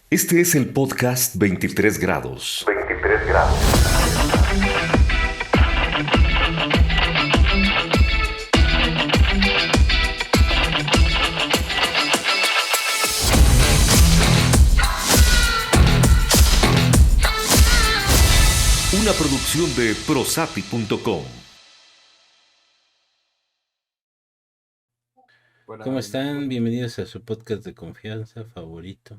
Este es el podcast 23 grados. 23 grados. Una producción de prosati.com. ¿Cómo están? Bienvenidos a su podcast de confianza favorito.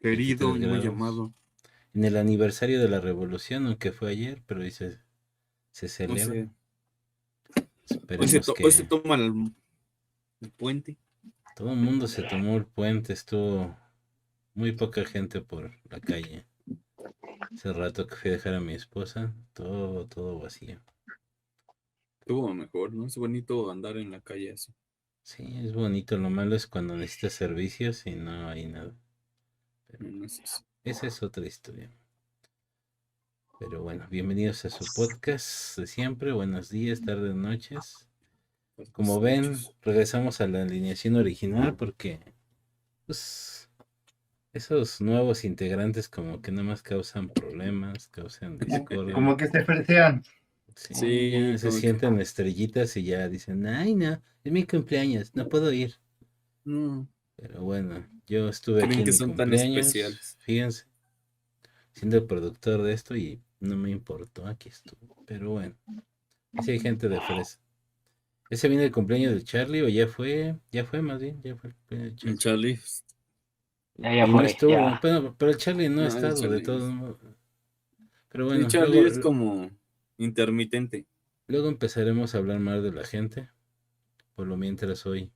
Querido y 23 muy grados. amado. En el aniversario de la revolución, aunque fue ayer, pero hoy se No celebra. sé. Esperemos que Hoy se toma el puente. todo el mundo se tomó el puente. Estuvo muy poca gente por la calle. Hace rato que fui a dejar a mi esposa, todo vacío. Estuvo mejor, ¿no? Es bonito andar en la calle así. Sí, es bonito. Lo malo es cuando necesitas servicios y no hay nada. Pero No es eso. esa es otra historia. Pero bueno, bienvenidos a su podcast de siempre. Buenos días, tardes, noches. Como ven, regresamos a la alineación original porque pues, esos nuevos integrantes como que nada más causan problemas, causan discordia. Como que se fresean. Sí, ya se como que- sienten estrellitas y ya dicen, ay no, es mi cumpleaños, no puedo ir. No, Pero bueno, yo estuve aquí creen en que mi son tan cumpleaños, especiales. fíjense, siendo el productor de esto y no me importó, aquí estuve. Pero bueno, así hay gente de fresa. ¿Ese viene el cumpleaños de Charlie o ya fue? Ya fue más bien, ya fue el cumpleaños de Charlie. Charlie. Ya Y no fue, estuvo, ya. pero el Charlie no ha No, el estado de Charlie. todos modos. Pero Sí, bueno, Charlie es como intermitente. luego empezaremos a hablar más de la gente. Por lo mientras hoy,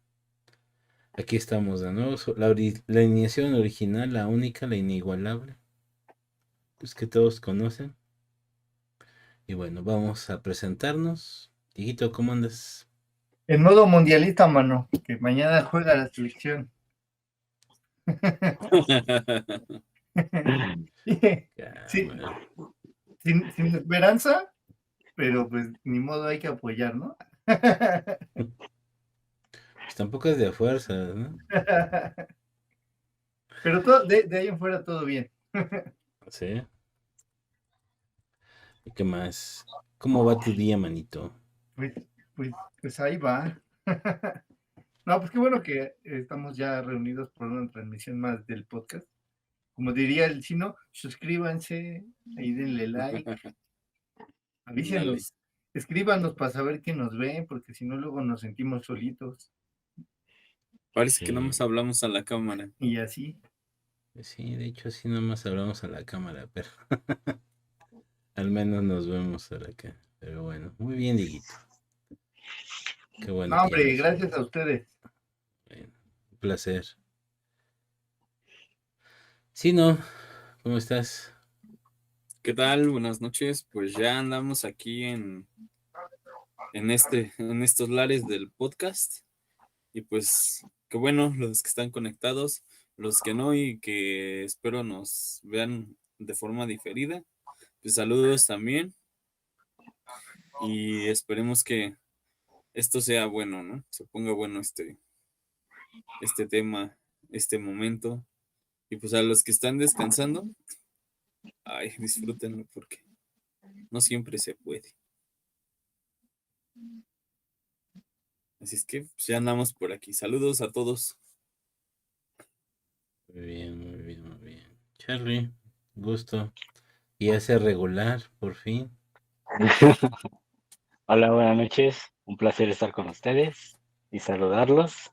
aquí estamos de nuevo. La alineación original, la única, la inigualable. Pues que todos conocen. Y bueno, vamos a presentarnos. Dieguito, ¿cómo andas? En modo mundialista, mano. Que mañana juega la selección. Sí, Cámara. sin esperanza, pero pues ni modo, hay que apoyar, ¿no? Pues tampoco es de fuerzas, ¿no? Pero todo, de ahí en fuera todo bien. Sí. ¿Y qué más? ¿Cómo va tu día, manito? Pues, pues ahí va. No, pues qué bueno que estamos ya reunidos por una transmisión más del podcast. Como diría el chino, suscríbanse, ahí denle like, avísenos, escríbanos para saber quién nos ve, porque si no luego nos sentimos solitos Parece que Sí. nada más hablamos a la cámara. y así. Sí, de hecho, así nomás hablamos a la cámara, pero al menos nos vemos ahora acá. Pero bueno, muy bien, Dieguito. Qué bueno No, que ya hombre, nos gracias vemos. a ustedes. Bueno, un placer. Sí, no, ¿cómo estás? ¿Qué tal? Buenas noches. Pues ya andamos aquí en estos lares del podcast. Y pues, qué bueno, los que están conectados, los que no y que espero nos vean de forma diferida. Pues saludos también. Y esperemos que esto sea bueno, ¿no? Se ponga bueno este tema, este momento. Y pues a los que están descansando, ay, disfrútenlo porque no siempre se puede. Así es que pues, ya andamos por aquí. Saludos a todos. Muy bien, muy bien, muy bien. Charlie, gusto. Y hace regular, por fin. Hola, buenas noches. Un placer estar con ustedes y saludarlos.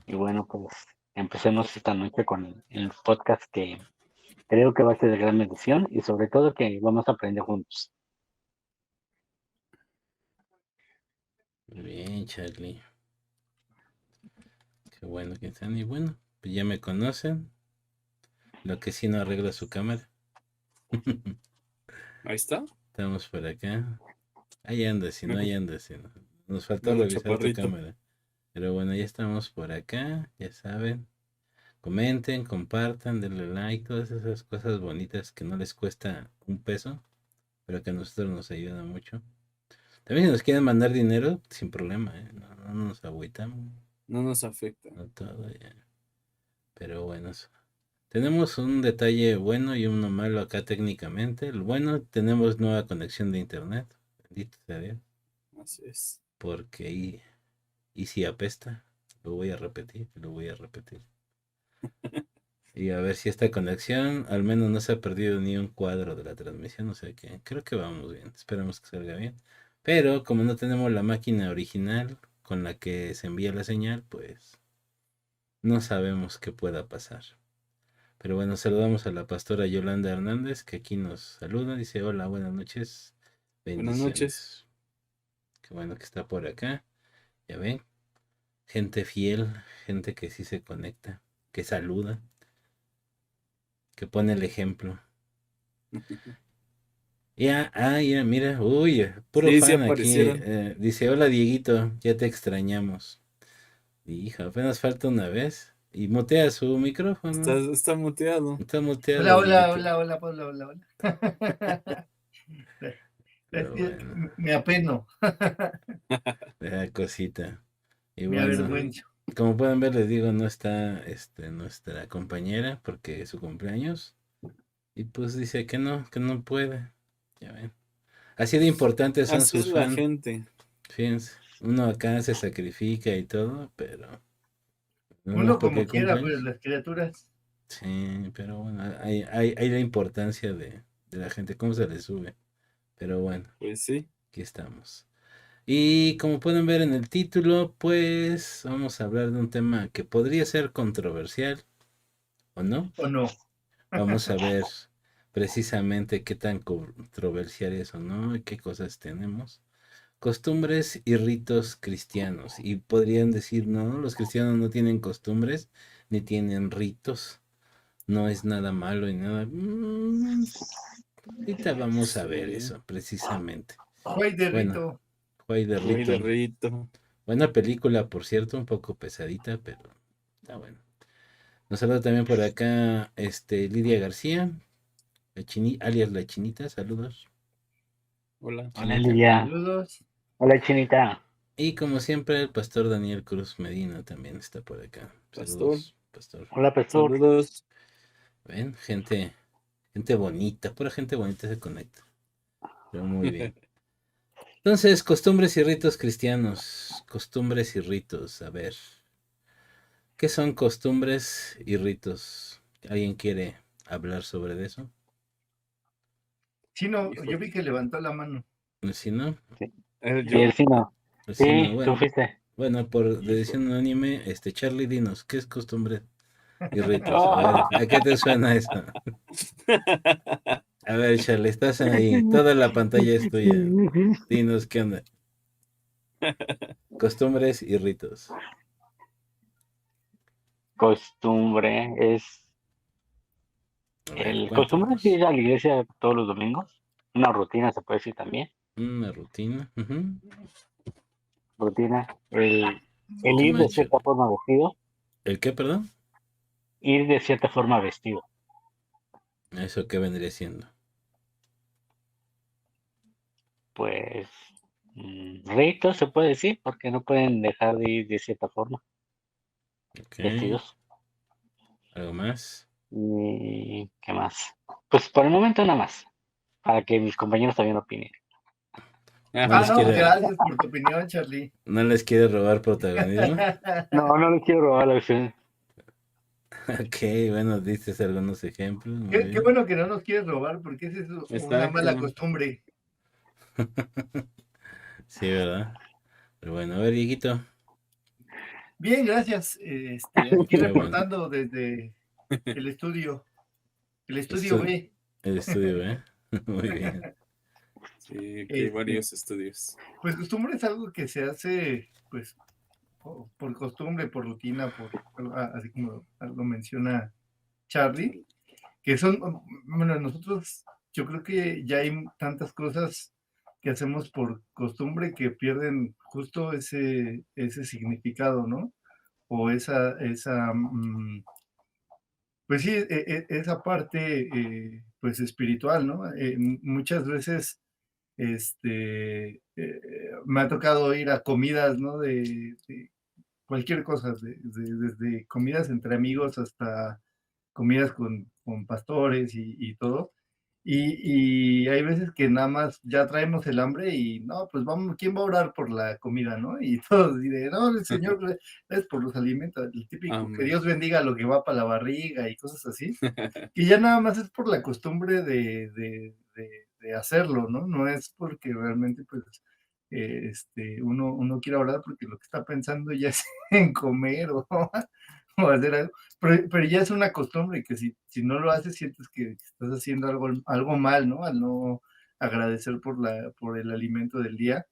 Y bueno, pues empecemos esta noche con el podcast que creo que va a ser de gran bendición y sobre todo que vamos a aprender juntos. Muy bien, Charlie. Qué bueno que están. Y bueno, pues ya me conocen. Lo que sí no arregla su cámara. Ahí está. Estamos por acá. Ahí anda, si no, ahí anda, si no. Nos faltó Memo revisar tu Chaparrito. cámara. Pero bueno, ya estamos por acá, ya saben. Comenten, compartan, denle like, todas esas cosas bonitas que no les cuesta un peso, pero que a nosotros nos ayudan mucho. También si nos quieren mandar dinero, sin problema, ¿eh? No nos agüitamos, No nos afecta. no todo ya. Pero bueno, Tenemos un detalle bueno y uno malo acá técnicamente. El bueno, tenemos nueva conexión de internet. Bendito sea Dios. Así es. Porque y si apesta. Lo voy a repetir, lo voy a repetir. Y a ver si esta conexión al menos no se ha perdido ni un cuadro de la transmisión. O sea que creo que vamos bien. Esperamos que salga bien. Pero como no tenemos la máquina original con la que se envía la señal, pues no sabemos qué pueda pasar. Pero bueno, saludamos a la pastora Yolanda Hernández, que aquí nos saluda. Dice, hola, buenas noches. Buenas noches. Bendiciones. Qué bueno que está por acá. Ya ven, gente fiel, gente que sí se conecta, que saluda, que pone el ejemplo. Ya, mira, uy, puro Sí, sí fan aquí. aparecieron. Dice, hola Dieguito, ya te extrañamos. Hija, apenas falta una vez. Y mutea su micrófono. Está muteado. Está muteado, Hola, hola, Dieguito. hola, hola, hola, hola, hola. Es Pero que bueno, me apeno, la cosita. Y me bueno, avergüenzo. como pueden ver, les digo, no está nuestra compañera porque es su cumpleaños. Y pues dice que no puede. Ya ven. Así de importantes son Así es sus la fans. gente. Fíjense, uno acá se sacrifica y todo, pero no más Uno porque como quiera, pero cumpleaños. las criaturas. Sí, pero bueno, hay la importancia de la gente, cómo se le sube. Pero bueno, Pues sí. aquí estamos. Y como pueden ver en el título, pues vamos a hablar de un tema que podría ser controversial, ¿o no? ¿O no? Vamos a ver precisamente qué tan controversial es o no y qué cosas tenemos. Costumbres y ritos cristianos. Y podrían decir, no, los cristianos no tienen costumbres ni tienen ritos. No es nada malo y nada. Ahorita vamos a ver Sí. eso, precisamente. Juay de Bueno, rito. Juay de Muy de Rito. rito. Buena película, por cierto, un poco pesadita, pero está bueno. Nos saluda también por acá Lidia García, alias La Chinita, saludos, Hola. Hola, Chinita. Lidia. Saludos. Hola, Chinita. Y como siempre, el pastor Daniel Cruz Medina también está por acá. Pastor. Saludos, pastor. Hola, pastor. Saludos. Ven, gente bonita, pura gente bonita se conecta. Pero muy bien. Entonces, costumbres y ritos cristianos. Costumbres y ritos. A ver, ¿qué son costumbres y ritos? ¿Alguien quiere hablar sobre eso? Sí, no, yo Híjole. vi que levantó la mano. Si no, Sí, ¿Yo? el Sino. si no, Sí, tú fuiste. bueno, por Híjole. decisión unánime, Charlie, dinos, ¿qué es costumbre y ritos? A ver, Oh. ¿a qué te suena eso? A ver, Charlie, estás ahí, toda la pantalla es tuya. Dinos, ¿qué onda? Costumbres y ritos. Costumbre es. A ver, El costumbre es cuéntanos. ir a la iglesia todos los domingos. Una rutina se puede decir también. Una rutina. Ujú. Rutina. El ¿Qué ir de más, cierta Charlie? forma vestido. ¿El qué, perdón? Ir de cierta forma vestido. ¿Eso qué vendría siendo? Pues. Ritos se puede decir, porque no pueden dejar de ir de cierta forma Ok, vestidos. ¿algo más? ¿Y qué más? Pues por el momento nada más. Para que mis compañeros también opinen. ¿No les No, pues quiere, gracias por tu opinión, Charlie. no les quiere robar protagonismo? No, no les quiero robar la opción. Ok, bueno, dices algunos ejemplos, muy Qué bien. bueno que no nos quieres robar, porque esa es una mala Exacto. costumbre. Sí, ¿verdad? Pero bueno, a ver, Dieguito. Bien, gracias. Aquí Qué bueno. reportando desde el estudio Estu- B. el estudio, ¿eh? Muy bien. Sí, aquí hay Este, varios estudios. pues costumbre es algo que se hace, pues, por costumbre, por rutina, así como lo menciona Charlie, que son, bueno, nosotros, yo creo que ya hay tantas cosas que hacemos por costumbre que pierden justo ese significado, ¿no? O pues sí, esa parte, pues espiritual, ¿no? Muchas veces, me ha tocado ir a comidas, ¿no? De cualquier cosa, desde comidas entre amigos hasta comidas con pastores y todo. Y hay veces que nada más ya traemos el hambre y no, pues vamos, ¿quién va a orar por la comida, no? Y todos dirán, no, el Señor es por los alimentos, el típico, que Amén. Dios bendiga lo que va para la barriga y cosas así, que ya nada más es por la costumbre de hacerlo, ¿no? No es porque realmente, pues, uno quiera orar porque lo que está pensando ya es en comer o hacer algo, pero ya es una costumbre que si no lo haces, sientes que estás haciendo algo mal, ¿no? Al no agradecer por el alimento del día.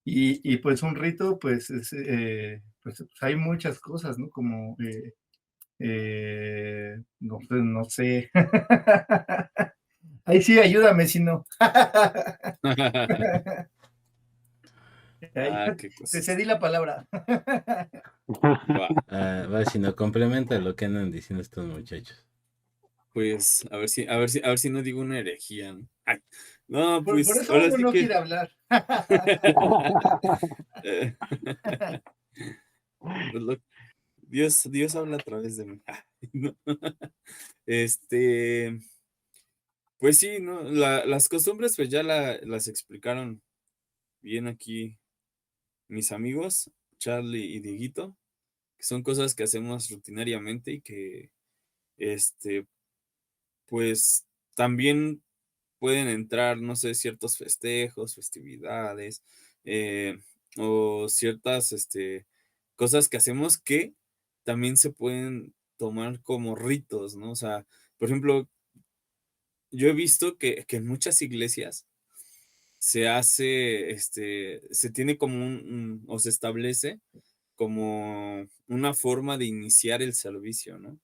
Y pues un rito, pues, pues hay muchas cosas, ¿no? Como, no, pues, no sé. Ahí sí, ayúdame si no. Ahí, Qué te cosas. cedí la palabra. Va, Va, si no complementa lo que andan diciendo estos muchachos. pues a ver si no digo una herejía, ¿no? Ay, no, Por pues eso ahora uno sí no que quiere hablar. eh, pues Dios habla a través de mí. No. Este, pues sí, ¿no? Las costumbres, pues ya las explicaron bien aquí mis amigos, Charlie y Dieguito, que son cosas que hacemos rutinariamente y que, este, pues también pueden entrar, no sé, ciertos festejos, festividades, eh, o ciertas, cosas que hacemos que también se pueden tomar como ritos, ¿no? O sea, por ejemplo, yo he visto que en muchas iglesias se hace, se tiene como o se establece como una forma de iniciar el servicio, ¿no?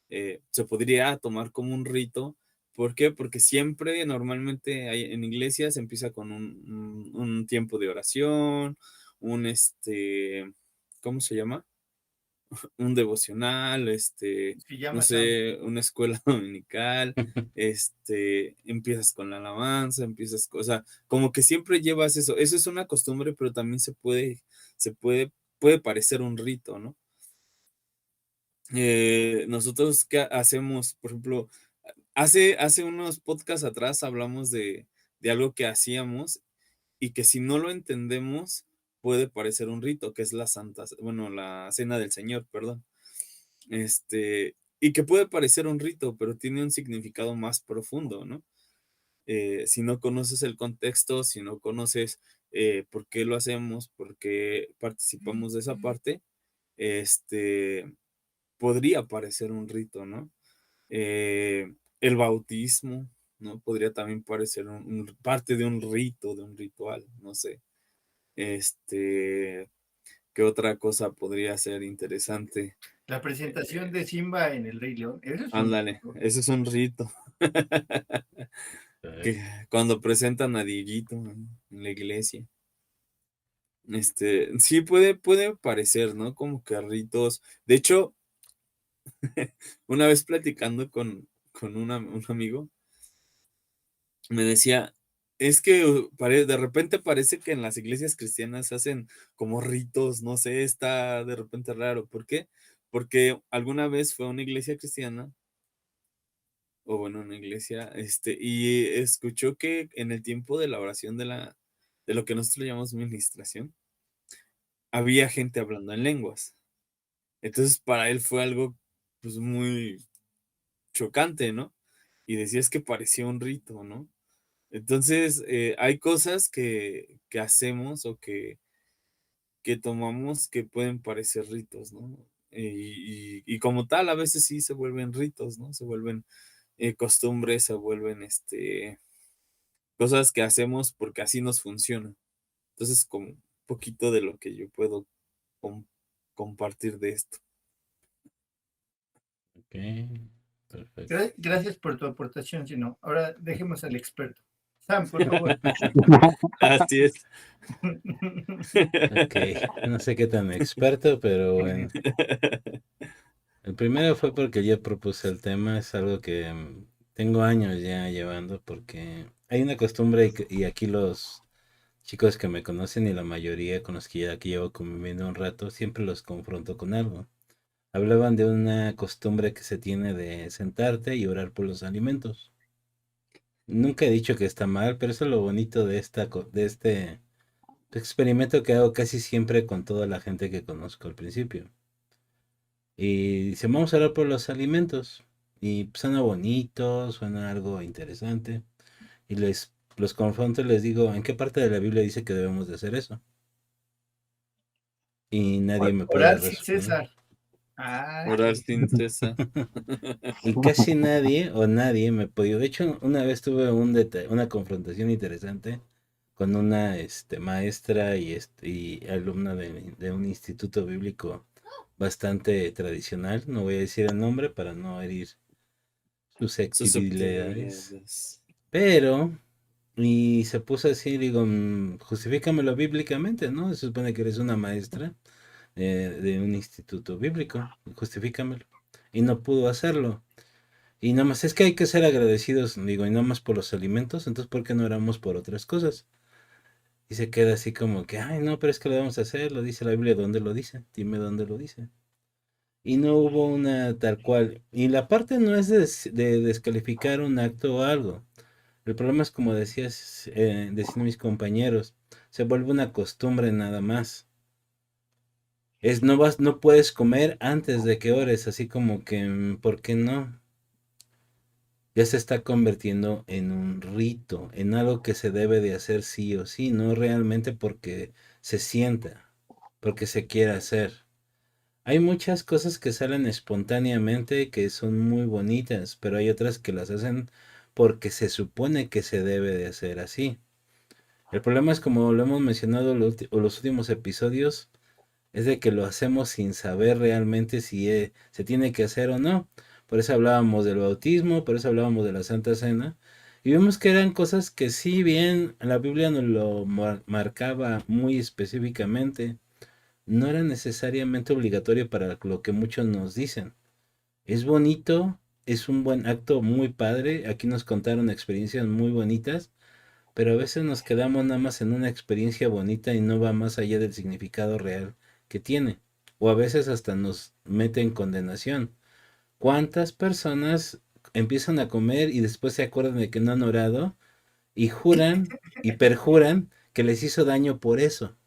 Se podría tomar como un rito. ¿Por qué? Porque siempre, normalmente en iglesias se empieza con un tiempo de oración, ¿cómo se llama? Un devocional, no Pijama Sam. sé, una escuela dominical, empiezas con la alabanza, o sea, como que siempre llevas eso es una costumbre, pero también se puede parecer un rito, ¿no? Nosotros, ¿qué hacemos? Por ejemplo, hace unos podcasts atrás hablamos de algo que hacíamos y que si no lo entendemos puede parecer un rito, que es la cena del Señor, perdón. Y que puede parecer un rito, pero tiene un significado más profundo, ¿no? Si no conoces el contexto, si no conoces por qué lo hacemos, por qué participamos de esa parte, podría parecer un rito, ¿no? El bautismo, ¿no? Podría también parecer parte de un rito, de un ritual, no sé. ¿Qué otra cosa podría ser interesante? La presentación de Simba en El Rey León, eso es un Ándale, rito. ese es un rito. Que cuando presentan a Dieguito en la iglesia. Sí puede parecer, ¿no? Como que ritos. De hecho, una vez platicando con un amigo, me decía, es que de repente parece que en las iglesias cristianas hacen como ritos, no sé, está de repente raro. ¿Por qué? Porque alguna vez fue a una iglesia cristiana, o bueno, una iglesia, y escuchó que en el tiempo de la oración de lo que nosotros llamamos ministración, había gente hablando en lenguas. Entonces para él fue algo pues muy chocante, ¿no? Y decía es que parecía un rito, ¿no? Entonces hay cosas que hacemos o que tomamos que pueden parecer ritos, ¿no? Y como tal, a veces sí se vuelven ritos, ¿no? Se vuelven costumbres, se vuelven cosas que hacemos porque así nos funciona. Entonces, como un poquito de lo que yo puedo com- compartir de esto. Ok, perfecto. Gracias por tu aportación, Sino. Ahora dejemos al experto. Sam, por favor. Así es. Ok, no sé qué tan experto, pero bueno. El primero fue porque yo propuse el tema, es algo que tengo años ya llevando porque hay una costumbre y aquí los chicos que me conocen y la mayoría con los que ya aquí llevo conviviendo un rato, siempre los confronto con algo. hablaban de una costumbre que se tiene de sentarte y orar por los alimentos. Nunca he dicho que está mal, pero eso es lo bonito de de este experimento que hago casi siempre con toda la gente que conozco al principio. Y dice, vamos a orar por los alimentos. Y pues, suena bonito, suena algo interesante. Y los confronto y les digo, ¿en qué parte de la Biblia dice que debemos de hacer eso? Y nadie me puede Orar sin responder. cesar. Ah, Orar sin cesar. Y casi nadie o nadie me podía. De hecho, una vez tuve una confrontación interesante con una maestra y alumna de un instituto bíblico bastante tradicional. No voy a decir el nombre para no herir susceptibilidades. Susceptibilidades. Pero, y se puso así, digo, justifícamelo bíblicamente, ¿no? Se supone que eres una maestra de un instituto bíblico, justifícamelo. Y no pudo hacerlo. Y nada más es que hay que ser agradecidos, digo, y no más por los alimentos, entonces ¿por qué no oramos por otras cosas? Y se queda así como que, ay, no, pero es que lo vamos a hacer, lo dice la Biblia, ¿dónde lo dice? Dime dónde lo dice. Y no hubo una tal cual. Y la parte no es de descalificar un acto o algo. El problema es como decían mis compañeros, se vuelve una costumbre nada más. No puedes comer antes de que ores, así como que, ¿por qué no? Ya se está convirtiendo en un rito, en algo que se debe de hacer sí o sí, no realmente porque se sienta, porque se quiera hacer. Hay muchas cosas que salen espontáneamente que son muy bonitas, pero hay otras que las hacen porque se supone que se debe de hacer así. El problema es, como lo hemos mencionado los últimos episodios, es de que lo hacemos sin saber realmente si se tiene que hacer o no. Por eso hablábamos del bautismo, por eso hablábamos de la Santa Cena. Y vimos que eran cosas que, si bien la Biblia nos lo marcaba muy específicamente, no era necesariamente obligatorio para lo que muchos nos dicen. Es bonito, es un buen acto muy padre. Aquí nos contaron experiencias muy bonitas, pero a veces nos quedamos nada más en una experiencia bonita y no va más allá del significado real que tiene. O a veces hasta nos mete en condenación. ¿Cuántas personas empiezan a comer y después se acuerdan de que no han orado y juran y perjuran que les hizo daño por eso?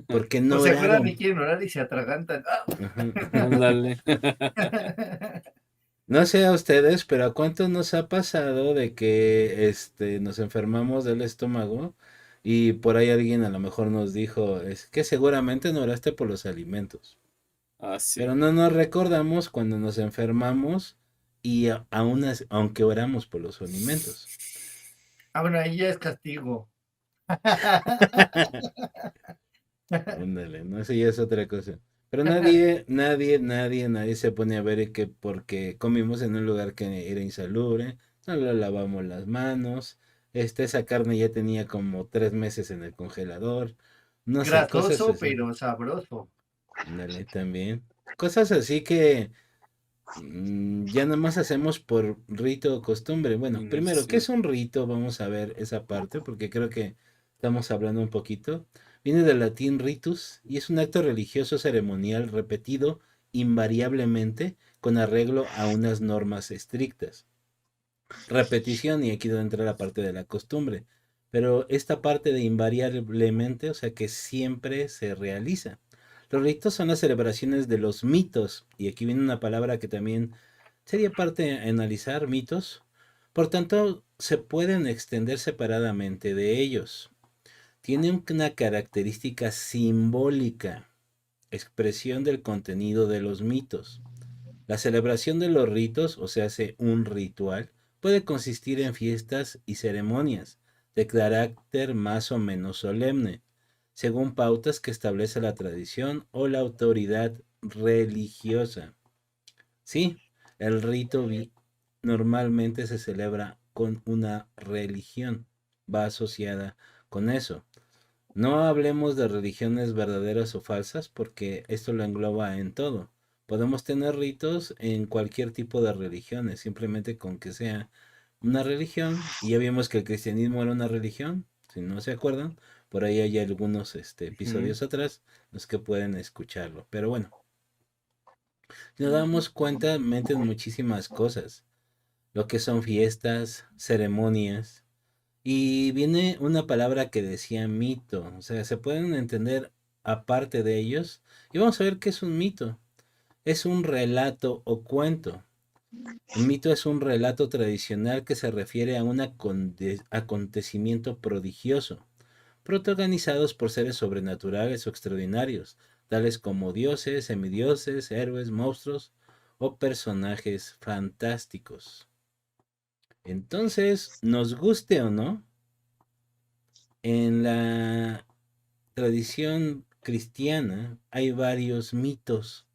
Porque o no se acuerdan y oraron. quieren orar y se atragantan. Ajá. Ándale. No sé a ustedes, pero ¿a cuántos nos ha pasado de que nos enfermamos del estómago y por ahí alguien a lo mejor nos dijo, es que seguramente no oraste por los alimentos, Ah, sí. pero no nos recordamos cuando nos enfermamos y aunque oramos por los alimentos. Ah, bueno, ahí ya es castigo. Ándale, no sé, ya es otra cosa. Pero nadie se pone a ver que porque comimos en un lugar que era insalubre, no le lavamos las manos, esa carne ya tenía como 3 meses en el congelador, no sé, cosas Grasoso, así. pero sabroso. Ándale, también. Cosas así que ya nada más hacemos por rito o costumbre. Bueno, primero, ¿qué Inercia. es un rito? Vamos a ver esa parte, porque creo que estamos hablando un poquito. Viene del latín ritus y es un acto religioso ceremonial repetido invariablemente con arreglo a unas normas estrictas. Repetición, y aquí donde entra la parte de la costumbre. Pero esta parte de invariablemente, o sea que siempre se realiza. Los ritos son las celebraciones de los mitos, y aquí viene una palabra que también sería parte de analizar, mitos. Por tanto, se pueden extender separadamente de ellos. Tienen una característica simbólica, expresión del contenido de los mitos. La celebración de los ritos, o sea, hace un ritual, puede consistir en fiestas y ceremonias de carácter más o menos solemne, según pautas que establece la tradición o la autoridad religiosa. Sí, el normalmente se celebra con una religión, va asociada con eso. No hablemos de religiones verdaderas o falsas porque esto lo engloba en todo. Podemos tener ritos en cualquier tipo de religiones, simplemente con que sea una religión. Y ya vimos que el cristianismo era una religión, si no se acuerdan. Por ahí hay algunos Ujú. episodios atrás, los que pueden escucharlo. Pero bueno, Si nos damos cuenta, meten muchísimas cosas, lo que son fiestas, ceremonias, y viene una palabra que decía mito, o sea, se pueden entender aparte de ellos, y vamos a ver qué es un mito. Es un relato o cuento. Un mito es un relato tradicional que se refiere a un acontecimiento prodigioso, protagonizados por seres sobrenaturales o extraordinarios, tales como dioses, semidioses, héroes, monstruos o personajes fantásticos. Entonces, nos guste o no, en la tradición cristiana hay varios mitos.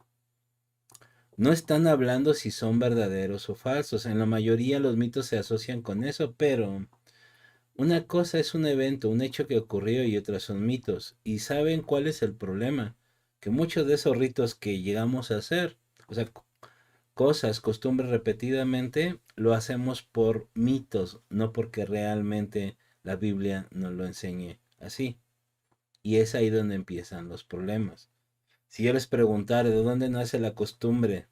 No están hablando si son verdaderos o falsos. En la mayoría los mitos se asocian con eso, pero una cosa es un evento, un hecho que ocurrió y otras son mitos. ¿Y saben cuál es el problema? Que muchos de esos ritos que llegamos a hacer, o sea, cosas, costumbres repetidamente, lo hacemos por mitos, no porque realmente la Biblia nos lo enseñe así. Y es ahí donde empiezan los problemas. Si yo les preguntara de dónde nace la costumbre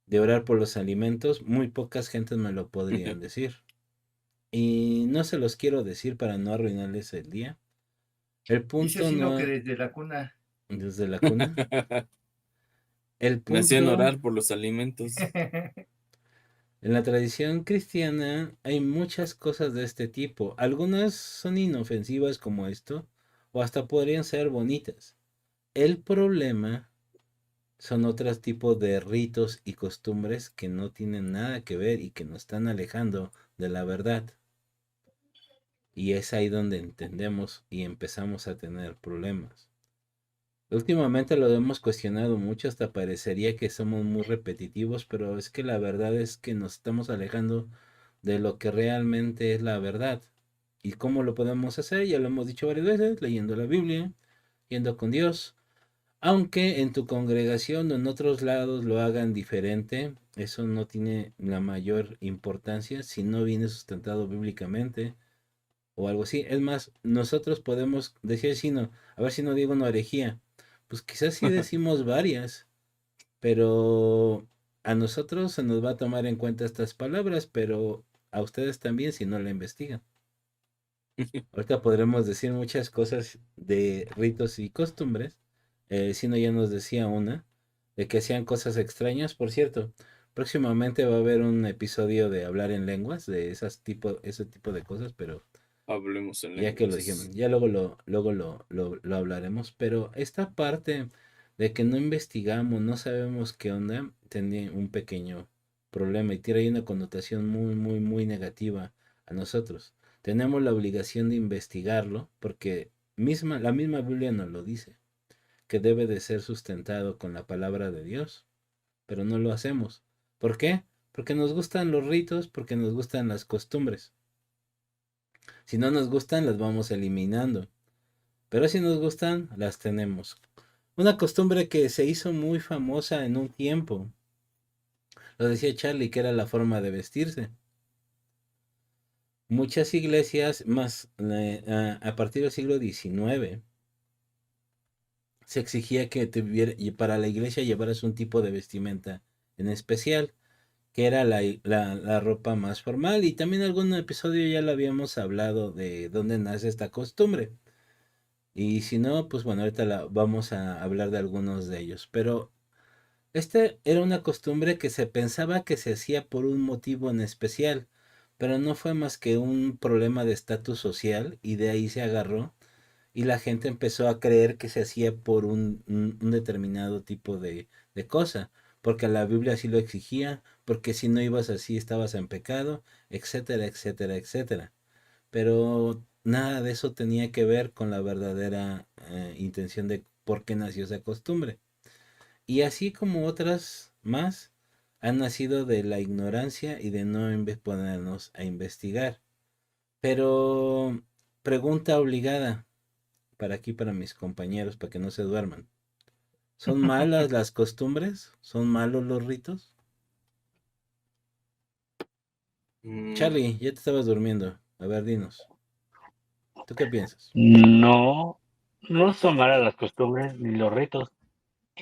de orar por los alimentos, muy pocas gentes me lo podrían decir. Y no se los quiero decir para no arruinarles el día. El Dice punto sino que no, desde la cuna. desde la cuna. El Me hacían punto, orar por los alimentos. en la tradición cristiana hay muchas cosas de este tipo. Algunas son inofensivas como esto, o hasta podrían ser bonitas. El problema son otros tipos de ritos y costumbres que no tienen nada que ver y que nos están alejando de la verdad. Y es ahí donde entendemos y empezamos a tener problemas. Últimamente lo hemos cuestionado mucho, hasta parecería que somos muy repetitivos, pero es que la verdad es que nos estamos alejando de lo que realmente es la verdad. ¿Y cómo lo podemos hacer? Ya lo hemos dicho varias veces, leyendo la Biblia, yendo con Dios. Aunque en tu congregación o en otros lados lo hagan diferente, eso no tiene la mayor importancia si no viene sustentado bíblicamente o algo así. Es más, nosotros podemos decir si no, a ver si no digo una herejía. Pues quizás sí decimos varias, pero a nosotros se nos va a tomar en cuenta estas palabras, pero a ustedes también si no la investigan. Ahorita podremos decir muchas cosas de ritos y costumbres. Sino ya nos decía una, de que hacían cosas extrañas. Por cierto, próximamente va a haber un episodio de hablar en lenguas, de ese tipo de cosas, pero Hablemos en ya que lo dijimos, lenguas. ya luego lo hablaremos, pero esta parte de que no investigamos, no sabemos qué onda, tiene un pequeño problema y tiene ahí una connotación muy, muy, muy negativa a nosotros. Tenemos la obligación de investigarlo porque la misma Biblia nos lo dice, que debe de ser sustentado con la palabra de Dios, pero no lo hacemos. ¿Por qué? Porque nos gustan los ritos, porque nos gustan las costumbres. Si no nos gustan, las vamos eliminando. Pero si nos gustan, las tenemos. Una costumbre que se hizo muy famosa en un tiempo, lo decía Charlie, que era la forma de vestirse. Muchas iglesias, más a partir del siglo XIX, se exigía que y para la iglesia llevaras un tipo de vestimenta en especial, que era la ropa más formal. Y también en algún episodio ya lo habíamos hablado de dónde nace esta costumbre. Y si no, pues bueno, ahorita vamos a hablar de algunos de ellos. Pero esta era una costumbre que se pensaba que se hacía por un motivo en especial, pero no fue más que un problema de estatus social y de ahí se agarró y la gente empezó a creer que se hacía por un determinado tipo de cosa, porque la Biblia así lo exigía, porque si no ibas así estabas en pecado, etcétera, etcétera, etcétera. Pero nada de eso tenía que ver con la verdadera intención de por qué nació esa costumbre. Y así como otras más, han nacido de la ignorancia y de no ponernos a investigar. Pero pregunta obligada para aquí, para mis compañeros, para que no se duerman. ¿Son malas las costumbres? ¿Son malos los ritos? Mm, Charlie, ya te estabas durmiendo. A ver, dinos. ¿Tú qué piensas? No, no son malas las costumbres ni los ritos.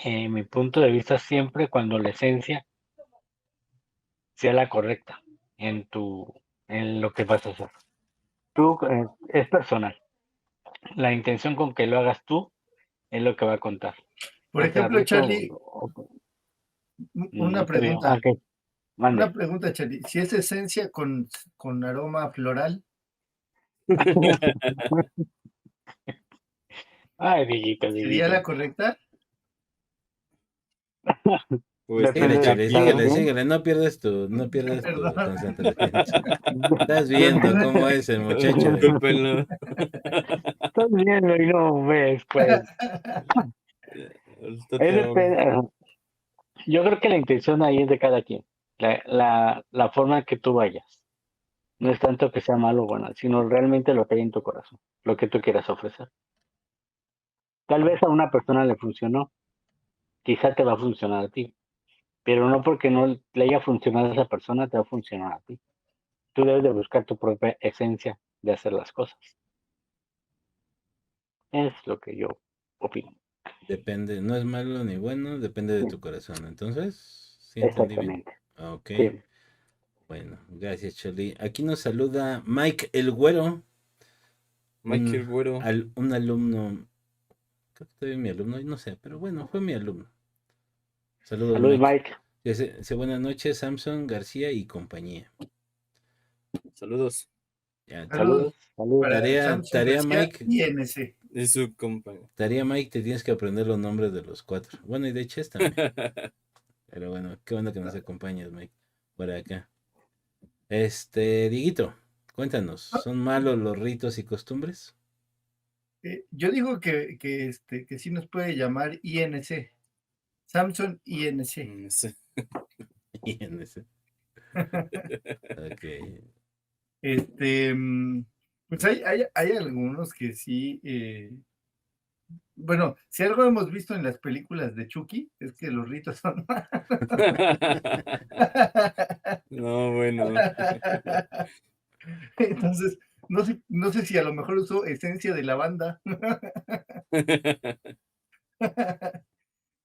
mi punto de vista siempre cuando la esencia sea la correcta en lo que vas a hacer. Tú, es personal. La intención con que lo hagas tú es lo que va a contar. Por Ya sea ejemplo, rito Charlie, una está bien. pregunta. Ok, mande. Una pregunta, Charlie. Si es esencia con aroma floral, Ay, Diguito, ¿sería la Diguito. correcta? Pues Síguele, Depende de Chile, cada síguele, quien. síguele, no pierdas tu Perdón. concentración. Estás viendo cómo es el muchacho. Discúlpenlo. Estás viendo y no ves, pues. Yo creo que la intención ahí es de cada quien. La forma en que tú vayas. No es tanto que sea malo o bueno, sino realmente lo que hay en tu corazón, lo que tú quieras ofrecer. Tal vez a una persona le funcionó, quizá te va a funcionar a ti, pero no porque no le haya funcionado a esa persona, te va a funcionar a ti. Tú debes de buscar tu propia esencia de hacer las cosas. Es lo que yo opino. Depende, no es malo ni bueno, depende de Sí, tu corazón. Entonces, ¿sí entendí bien? exactamente. Ok, Sí. bueno, gracias, Choli. Aquí nos saluda Mike el Güero, Michael Güero. un alumno, creo que todavía es mi alumno, no sé, pero bueno, fue mi alumno. Saludos, Saludos, Mike. Mike. Dice buenas noches, Samson, García y compañía. Saludos. Ya, Saludos Saludos. para Samson tarea, García Mike. y NC. Es su compañero. Tarea, Mike, te tienes que aprender los nombres de los 4. Bueno, y de Chess también. Pero bueno, qué bueno que nos acompañas, Mike, por acá. Diguito, cuéntanos, ¿son malos los ritos y costumbres? Yo digo que sí nos puede llamar INC. Samson INC. No sé. Y en ese. Ok. Pues hay algunos que sí. Bueno, si algo hemos visto en las películas de Chucky, es que los ritos son No, bueno. Entonces, no sé si a lo mejor usó esencia de lavanda,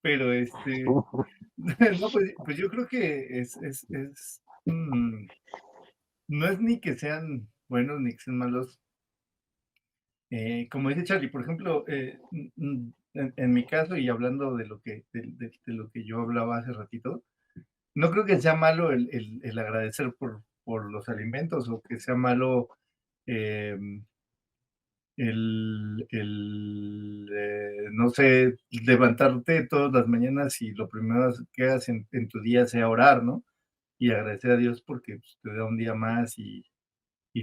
pero no, pues yo creo que no es ni que sean buenos ni que sean malos. Como dice Charlie, por ejemplo, en mi caso y hablando de lo que yo hablaba hace ratito, no creo que sea malo el agradecer por los alimentos o que sea malo em, no sé, levantarte todas las mañanas y lo primero que hagas en tu día sea orar, ¿no? Y agradecer a Dios porque pues, te da un día más y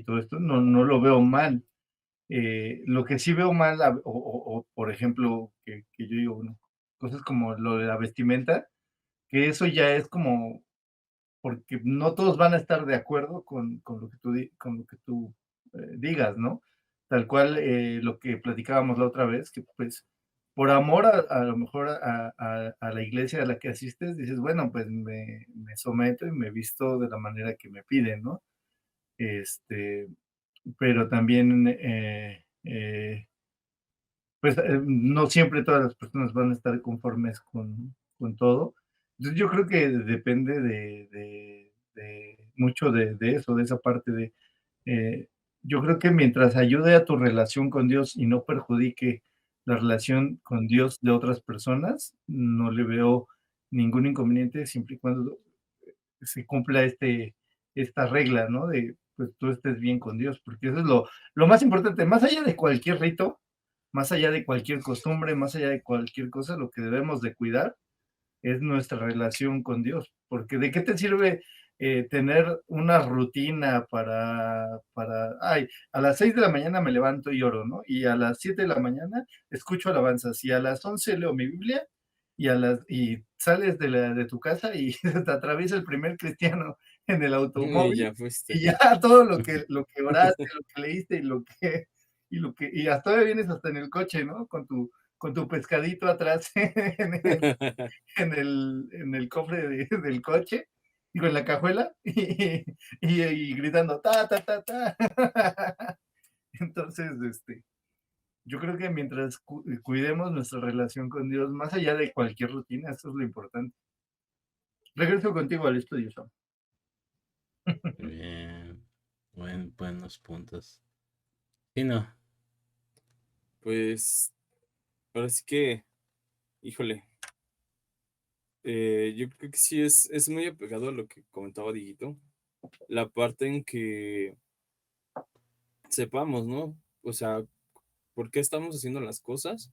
todo esto, no lo veo mal. Lo que sí veo mal, por ejemplo, que yo digo, bueno, cosas como lo de la vestimenta, que eso ya es como, porque no todos van a estar de acuerdo con lo que tú digas, ¿no? Tal cual lo que platicábamos la otra vez, que pues por amor a lo mejor a la iglesia a la que asistes, dices, bueno, pues me someto y me visto de la manera que me piden, ¿no? Este, pero también pues no siempre todas las personas van a estar conformes con todo. Entonces yo creo que depende de mucho de eso, de esa parte eh, yo creo que mientras ayude a tu relación con Dios y no perjudique la relación con Dios de otras personas, no le veo ningún inconveniente siempre y cuando se cumpla esta regla, ¿no? De pues tú estés bien con Dios, porque eso es lo más importante, más allá de cualquier rito, más allá de cualquier costumbre, más allá de cualquier cosa, lo que debemos de cuidar es nuestra relación con Dios, porque ¿de qué te sirve tener una rutina ay, a las 6 de la mañana me levanto y oro, ¿no? Y a las 7 de la mañana escucho alabanzas, y a las 11 leo mi Biblia, y sales de tu casa y te atraviesa el primer cristiano en el Y automóvil, ya fuiste. y ya todo lo que oraste, lo que leíste y hasta ahora vienes hasta en el coche, ¿no? Con tu pescadito atrás en el cofre del coche, digo, en la cajuela, y gritando, ta, ta, ta, ta. Entonces, yo creo que mientras cuidemos nuestra relación con Dios, más allá de cualquier rutina, eso es lo importante. Regreso contigo al estudio, Sam. Bien, buenos puntos. Sí, no, Pues, ahora sí que, híjole, yo creo que sí es muy apegado a lo que comentaba Diguito. La parte en que sepamos, ¿no? O sea, ¿por qué estamos haciendo las cosas?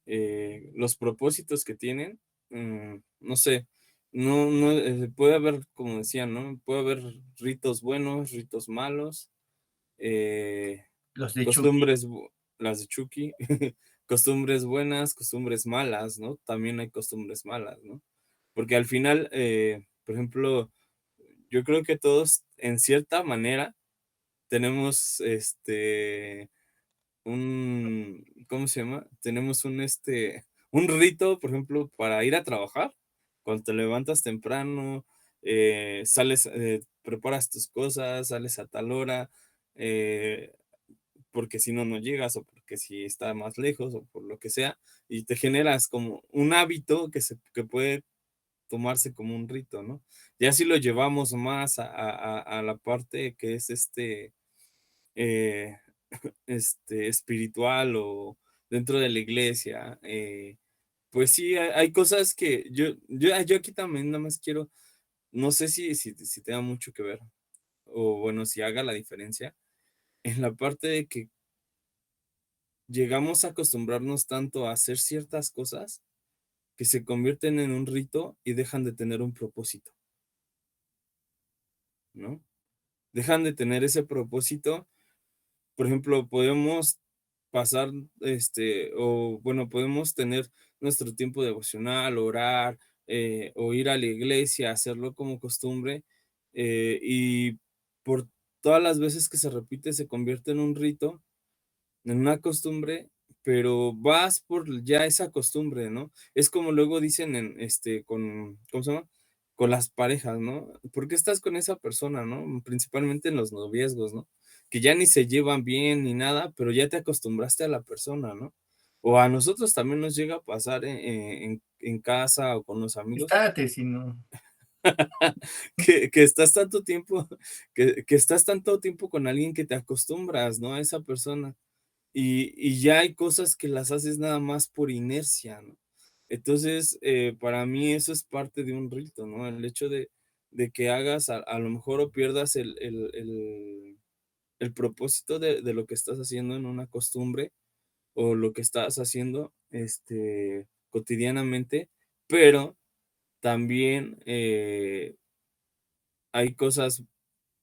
Los propósitos que tienen, no sé, no, puede haber, como decía, ¿no? Puede haber ritos buenos, ritos malos, eh, Los de Chucky. costumbres, las de Chucky, costumbres buenas, costumbres malas, ¿no? También hay costumbres malas, ¿no? Porque al final, por ejemplo, yo creo que todos, en cierta manera, tenemos ¿cómo se llama? Tenemos un rito, por ejemplo, para ir a trabajar. Cuando te levantas temprano, sales, preparas tus cosas, sales a tal hora, eh, porque si no, no llegas, o porque si está más lejos, o por lo que sea, y te generas como un hábito que puede tomarse como un rito, ¿no? Ya si lo llevamos más a la parte que es eh, espiritual o dentro de la iglesia, pues sí, hay cosas que yo aquí también nada más quiero, no sé si tenga mucho que ver, o bueno, si haga la diferencia, en la parte de que llegamos a acostumbrarnos tanto a hacer ciertas cosas que se convierten en un rito y dejan de tener un propósito, ¿no? Dejan de tener ese propósito. Por ejemplo, podemos pasar, o bueno, podemos tener nuestro tiempo devocional, orar, o ir a la iglesia, hacerlo como costumbre, y por todas las veces que se repite, se convierte en un rito, en una costumbre, pero vas por ya esa costumbre, ¿no? Es como luego dicen ¿cómo se llama? Con las parejas, ¿no? ¿Por qué estás con esa persona, no? Principalmente en los noviazgos, ¿no? Que ya ni se llevan bien ni nada, pero ya te acostumbraste a la persona, ¿no? O a nosotros también nos llega a pasar en casa o con los amigos, Estate, si no. que estás tanto tiempo, que estás tanto tiempo con alguien que te acostumbras, ¿no? A esa persona. Y ya hay cosas que las haces nada más por inercia, ¿no? Entonces, para mí eso es parte de un rito, ¿no? El hecho de que hagas, a lo mejor o pierdas el propósito de lo que estás haciendo en una costumbre o lo que estás haciendo cotidianamente, pero también hay cosas,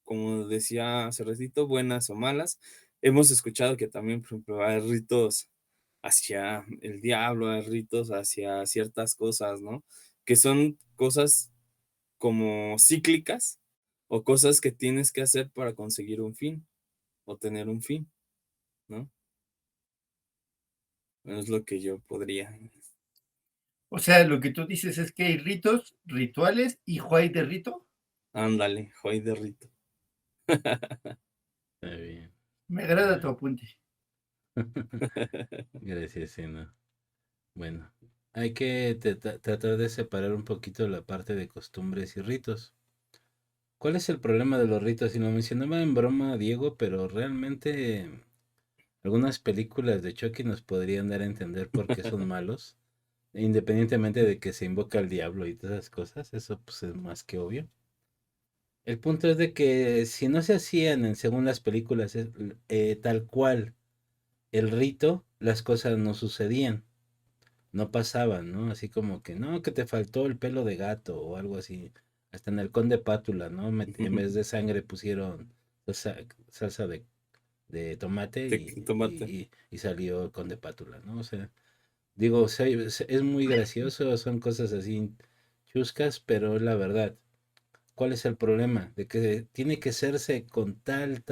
como decía hace ratito, buenas o malas. Hemos escuchado que también, por ejemplo, hay ritos hacia el diablo, hay ritos hacia ciertas cosas, ¿no? Que son cosas como cíclicas o cosas que tienes que hacer para conseguir un fin o tener un fin, ¿no? Bueno, es lo que yo podría. O sea, lo que tú dices es que hay ritos, rituales y Juay de rito. Ándale, hoy de rito. está bien. Me agrada tu apunte. Gracias, sí, no. Bueno, hay que tratar de separar un poquito la parte de costumbres y ritos. ¿Cuál es el problema de los ritos? Y lo mencionaba en broma Diego, pero realmente algunas películas de Chucky nos podrían dar a entender por qué son malos, independientemente de que se invoca al diablo y todas esas cosas, eso pues es más que obvio. El punto es de que si no se hacían según las películas tal cual el rito, las cosas no sucedían, no pasaban, ¿no? Así como que no, que te faltó el pelo de gato o algo así. Hasta en el Conde Pátula, ¿no? En vez de sangre pusieron salsa de tomate Tomate. y salió el Conde Pátula, ¿no? O sea, digo, o sea, es muy gracioso, son cosas así chuscas, pero la verdad, ¿cuál es el problema? De que tiene que hacerse con tal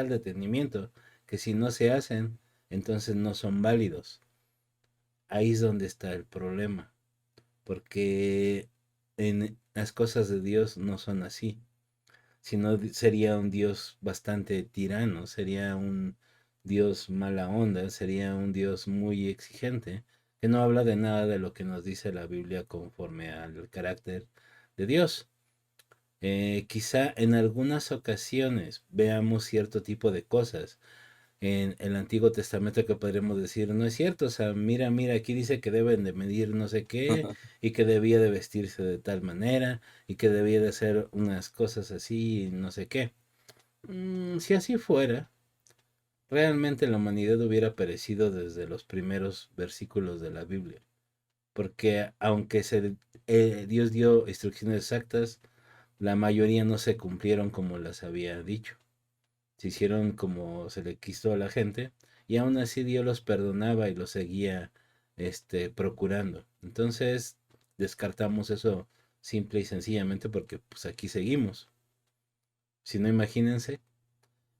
detenimiento, que si no se hacen, entonces no son válidos. Ahí es donde está el problema, porque en las cosas de Dios no son así, sino sería un Dios bastante tirano, sería un Dios mala onda, sería un Dios muy exigente, que no habla de nada de lo que nos dice la Biblia conforme al carácter de Dios. Quizá en algunas ocasiones veamos cierto tipo de cosas en el Antiguo Testamento que podríamos decir, no es cierto, o sea, mira, mira, aquí dice que deben de medir no sé qué, y que debía de vestirse de tal manera, y que debía de hacer unas cosas así, y no sé qué. Si así fuera, realmente la humanidad hubiera perecido desde los primeros versículos de la Biblia, porque aunque Dios dio instrucciones exactas, la mayoría no se cumplieron como las había dicho. Se hicieron como se le quiso a la gente y aún así Dios los perdonaba y los seguía procurando. Entonces descartamos eso simple y sencillamente porque pues aquí seguimos. Si no, imagínense.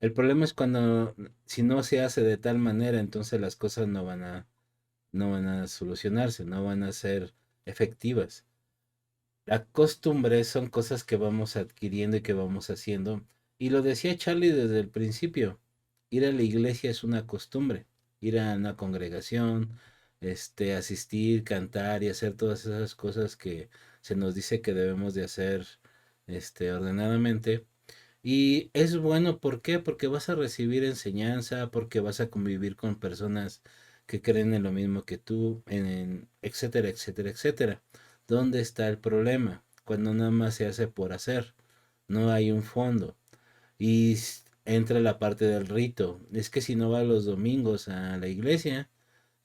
El problema es cuando si no se hace de tal manera, entonces las cosas no van a solucionarse, no van a ser efectivas. La costumbre son cosas que vamos adquiriendo y que vamos haciendo. Y lo decía Charlie desde el principio. Ir a la iglesia es una costumbre. Ir a una congregación, asistir, cantar y hacer todas esas cosas que se nos dice que debemos de hacer, ordenadamente. Y es bueno, ¿por qué? Porque vas a recibir enseñanza, porque vas a convivir con personas que creen en lo mismo que tú, etcétera, etcétera, etcétera. ¿Dónde está el problema? Cuando nada más se hace por hacer, no hay un fondo. Y entra la parte del rito. Es que si no vas los domingos a la iglesia,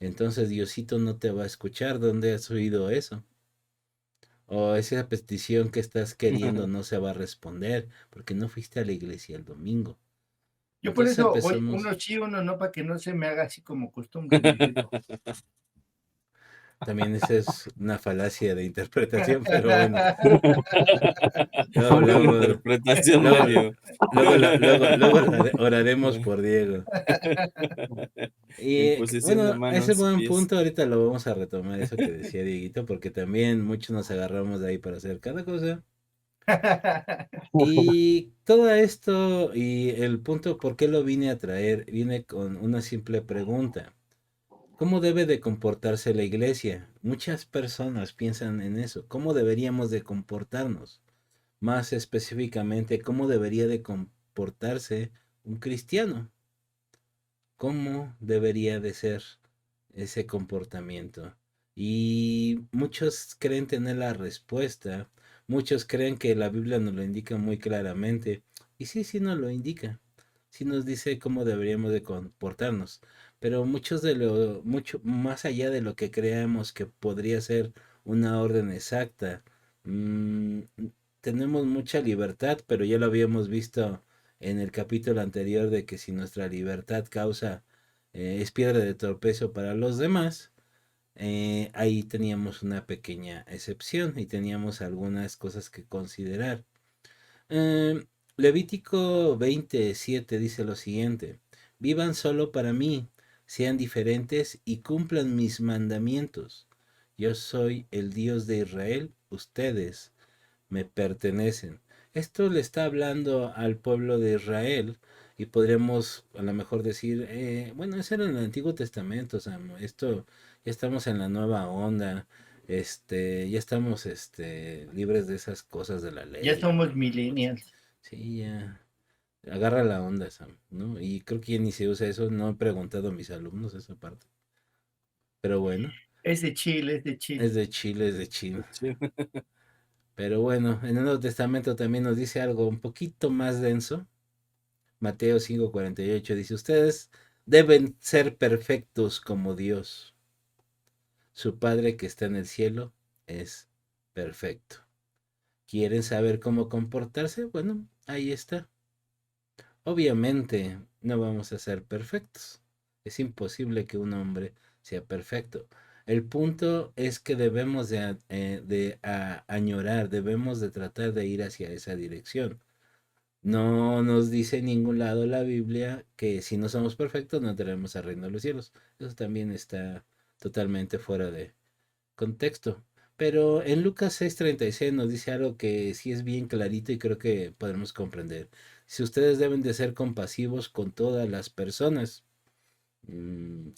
entonces Diosito no te va a escuchar. ¿Dónde has oído eso? O esa petición que estás queriendo no se va a responder porque no fuiste a la iglesia el domingo. Yo por Entonces eso voy empezamos. uno sí, uno no, para que no se me haga así como costumbre mi rito. También esa es una falacia de interpretación, pero bueno. Luego, Una luego, interpretación luego, medio. luego oraremos por Diego. Y Imposición de bueno, ese manos y buen pies. punto ahorita lo vamos a retomar, eso que decía Dieguito, porque también muchos nos agarramos de ahí para hacer cada cosa. Y todo esto y el punto por qué lo vine a traer, viene con una simple pregunta. ¿Cómo debe de comportarse la iglesia? Muchas personas piensan en eso. ¿Cómo deberíamos de comportarnos? Más específicamente, ¿cómo debería de comportarse un cristiano? ¿Cómo debería de ser ese comportamiento? Y muchos creen tener la respuesta. Muchos creen que la Biblia nos lo indica muy claramente. Y sí, sí nos lo indica. Sí nos dice cómo deberíamos de comportarnos. Pero mucho más allá de lo que creamos que podría ser una orden exacta, mm, tenemos mucha libertad, pero ya lo habíamos visto en el capítulo anterior de que si nuestra libertad es piedra de tropiezo para los demás, ahí teníamos una pequeña excepción y teníamos algunas cosas que considerar. Eh, Levítico 27 dice lo siguiente: vivan solo para mí, sean diferentes y cumplan mis mandamientos. Yo soy el Dios de Israel, ustedes me pertenecen. Esto le está hablando al pueblo de Israel y podríamos a lo mejor decir, bueno, eso era en el Antiguo Testamento, Sam, esto ya estamos en la nueva onda, ya estamos libres de esas cosas de la Ya ley. somos millennials. Sí, ya. Agarra la onda, Sam, ¿no? Y creo que ya ni se usa eso, no he preguntado a mis alumnos esa parte. Pero bueno, Es de Chile, es de es Chile. de Chile, es de Chile. Pero bueno, en el Nuevo Testamento también nos dice algo un poquito más denso. Mateo 5:48 dice, ustedes deben ser perfectos como Dios. Su Padre que está en el cielo es perfecto. ¿Quieren saber cómo comportarse? Bueno, ahí está. Obviamente no vamos a ser perfectos. Es imposible que un hombre sea perfecto. El punto es que debemos de añorar, debemos de tratar de ir hacia esa dirección. No nos dice en ningún lado la Biblia que si no somos perfectos no entraremos al reino de los cielos. Eso también está totalmente fuera de contexto. Pero en Lucas 6:36 nos dice algo que sí es bien clarito y creo que podremos comprender. Si ustedes deben de ser compasivos con todas las personas.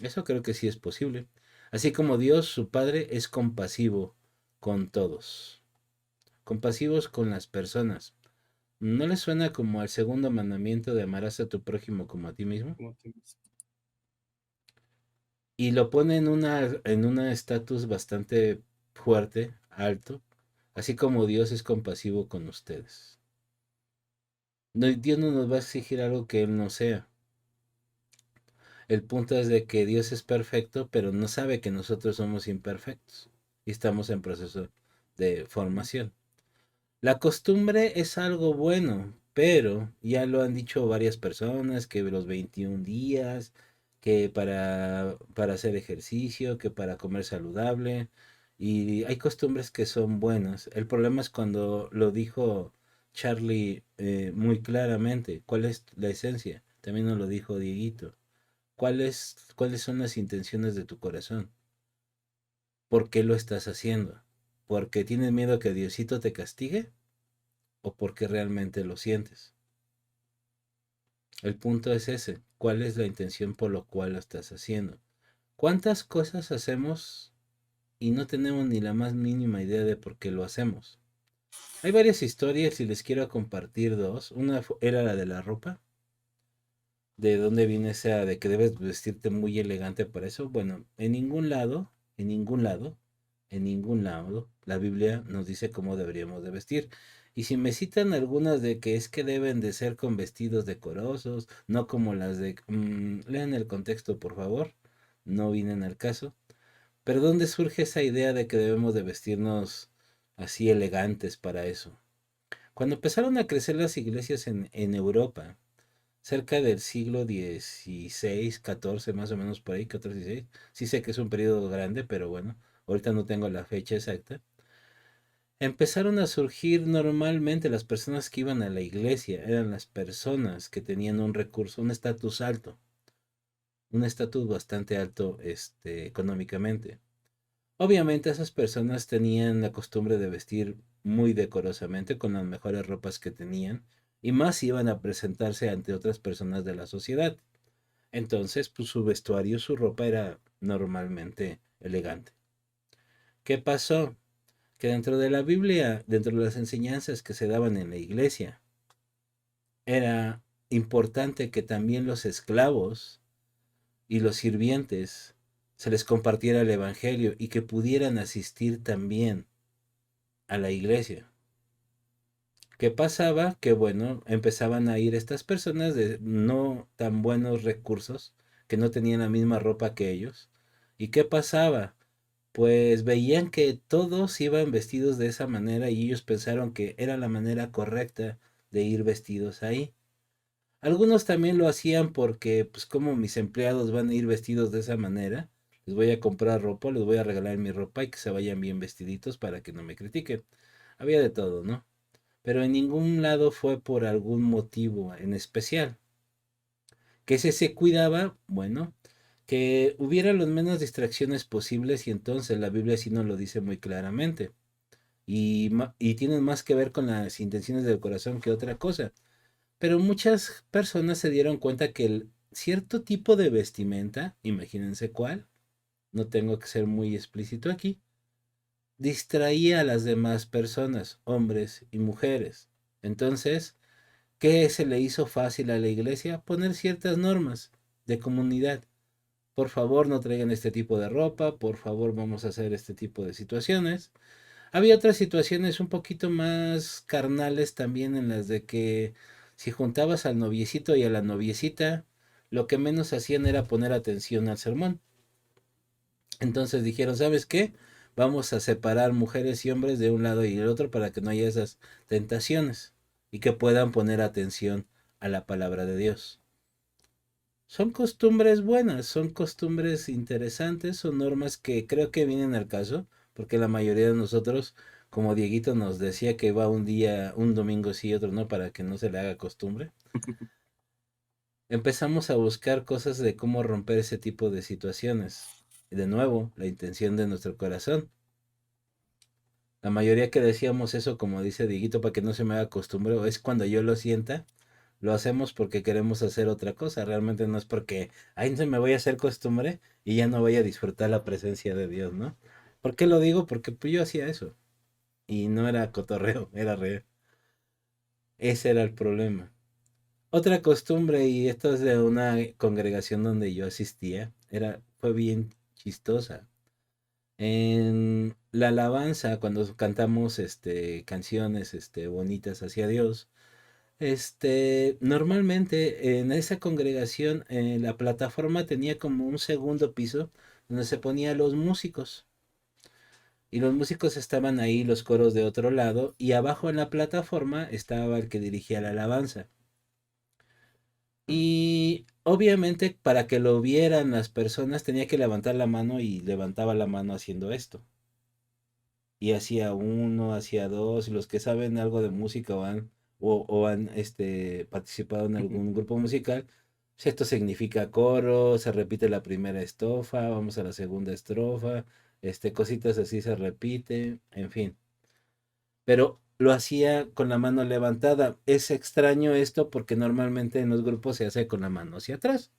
Eso creo que sí es posible. Así como Dios, su Padre, es compasivo con todos, compasivos con las personas. ¿No les suena como al segundo mandamiento de amarás a tu prójimo como a ti mismo? Como te dices. Y lo pone en una estatus bastante fuerte, alto, así como Dios es compasivo con ustedes. No, Dios no nos va a exigir algo que Él no sea. El punto es de que Dios es perfecto, pero no sabe que nosotros somos imperfectos y estamos en proceso de formación. La costumbre es algo bueno, pero ya lo han dicho varias personas, que los 21 días, que para hacer ejercicio, que para comer saludable, y hay costumbres que son buenas. El problema es cuando lo dijo Charlie muy claramente, ¿cuál es la esencia? También nos lo dijo Dieguito. ¿Cuáles son las intenciones de tu corazón? ¿Por qué lo estás haciendo? ¿Porque tienes miedo a que Diosito te castigue? ¿O porque realmente lo sientes? El punto es ese. ¿Cuál es la intención por lo cual lo estás haciendo? ¿Cuántas cosas hacemos y no tenemos ni la más mínima idea de por qué lo hacemos? Hay varias historias y les quiero compartir dos. Una era la de la ropa. ¿De dónde viene esa de que debes vestirte muy elegante para eso? Bueno, en ningún lado, en ningún lado, en ningún lado, la Biblia nos dice cómo deberíamos de vestir. Y si me citan algunas de que es que deben de ser con vestidos decorosos, no como las de... lean el contexto, por favor, no vienen al caso. Pero ¿dónde surge esa idea de que debemos de vestirnos así elegantes para eso? Cuando empezaron a crecer las iglesias en Europa, cerca del siglo XVI, XIV, más o menos por ahí, XIV, XVI. Sí sé que es un periodo grande, pero bueno, ahorita no tengo la fecha exacta. Empezaron a surgir normalmente las personas que iban a la iglesia, eran las personas que tenían un recurso, un estatus alto, un estatus bastante alto económicamente. Obviamente esas personas tenían la costumbre de vestir muy decorosamente con las mejores ropas que tenían y más iban a presentarse ante otras personas de la sociedad. Entonces, pues su vestuario, su ropa era normalmente elegante. ¿Qué pasó? Que dentro de la Biblia, dentro de las enseñanzas que se daban en la iglesia, era importante que también los esclavos y los sirvientes se les compartiera el evangelio y que pudieran asistir también a la iglesia. ¿Qué pasaba? Que bueno, empezaban a ir estas personas de no tan buenos recursos, que no tenían la misma ropa que ellos. ¿Y qué pasaba? Pues veían que todos iban vestidos de esa manera y ellos pensaron que era la manera correcta de ir vestidos ahí. Algunos también lo hacían porque, pues como mis empleados van a ir vestidos de esa manera, les voy a comprar ropa, les voy a regalar mi ropa y que se vayan bien vestiditos para que no me critiquen. Había de todo, ¿no? Pero en ningún lado fue por algún motivo en especial. ¿Que se cuidaba? Bueno, que hubiera las menos distracciones posibles y entonces la Biblia sí nos lo dice muy claramente. Y tienen más que ver con las intenciones del corazón que otra cosa. Pero muchas personas se dieron cuenta que el cierto tipo de vestimenta, imagínense cuál, no tengo que ser muy explícito aquí, distraía a las demás personas, hombres y mujeres. Entonces, ¿qué se le hizo fácil a la iglesia? Poner ciertas normas de comunidad. Por favor, no traigan este tipo de ropa, por favor, vamos a hacer este tipo de situaciones. Había otras situaciones un poquito más carnales también en las de que si juntabas al noviecito y a la noviecita, lo que menos hacían era poner atención al sermón. Entonces dijeron, ¿sabes qué? Vamos a separar mujeres y hombres de un lado y del otro para que no haya esas tentaciones y que puedan poner atención a la palabra de Dios. Son costumbres buenas, son costumbres interesantes, son normas que creo que vienen al caso, porque la mayoría de nosotros, como Dieguito nos decía que va un día, un domingo sí y otro no, para que no se le haga costumbre, empezamos a buscar cosas de cómo romper ese tipo de situaciones. De nuevo, la intención de nuestro corazón. La mayoría que decíamos eso, como dice Dieguito, para que no se me haga costumbre, es cuando yo lo sienta, lo hacemos porque queremos hacer otra cosa, realmente no es porque, ay, no me voy a hacer costumbre y ya no voy a disfrutar la presencia de Dios, ¿no? ¿Por qué lo digo? Porque pues, yo hacía eso y no era cotorreo, era real. Ese era el problema. Otra costumbre, y esto es de una congregación donde yo asistía, fue bien chistosa. En la alabanza, cuando cantamos canciones bonitas hacia Dios, normalmente en esa congregación la plataforma tenía como un segundo piso donde se ponían los músicos. Y los músicos estaban ahí, los coros de otro lado, y abajo en la plataforma estaba el que dirigía la alabanza. Y obviamente para que lo vieran las personas tenía que levantar la mano y levantaba la mano haciendo esto. Y hacía uno, hacía dos, y los que saben algo de música o han participado en algún grupo musical, pues esto significa coro, se repite la primera estrofa, vamos a la segunda estrofa, cositas así se repite, en fin. Pero lo hacía con la mano levantada. Es extraño esto porque normalmente en los grupos se hace con la mano hacia atrás.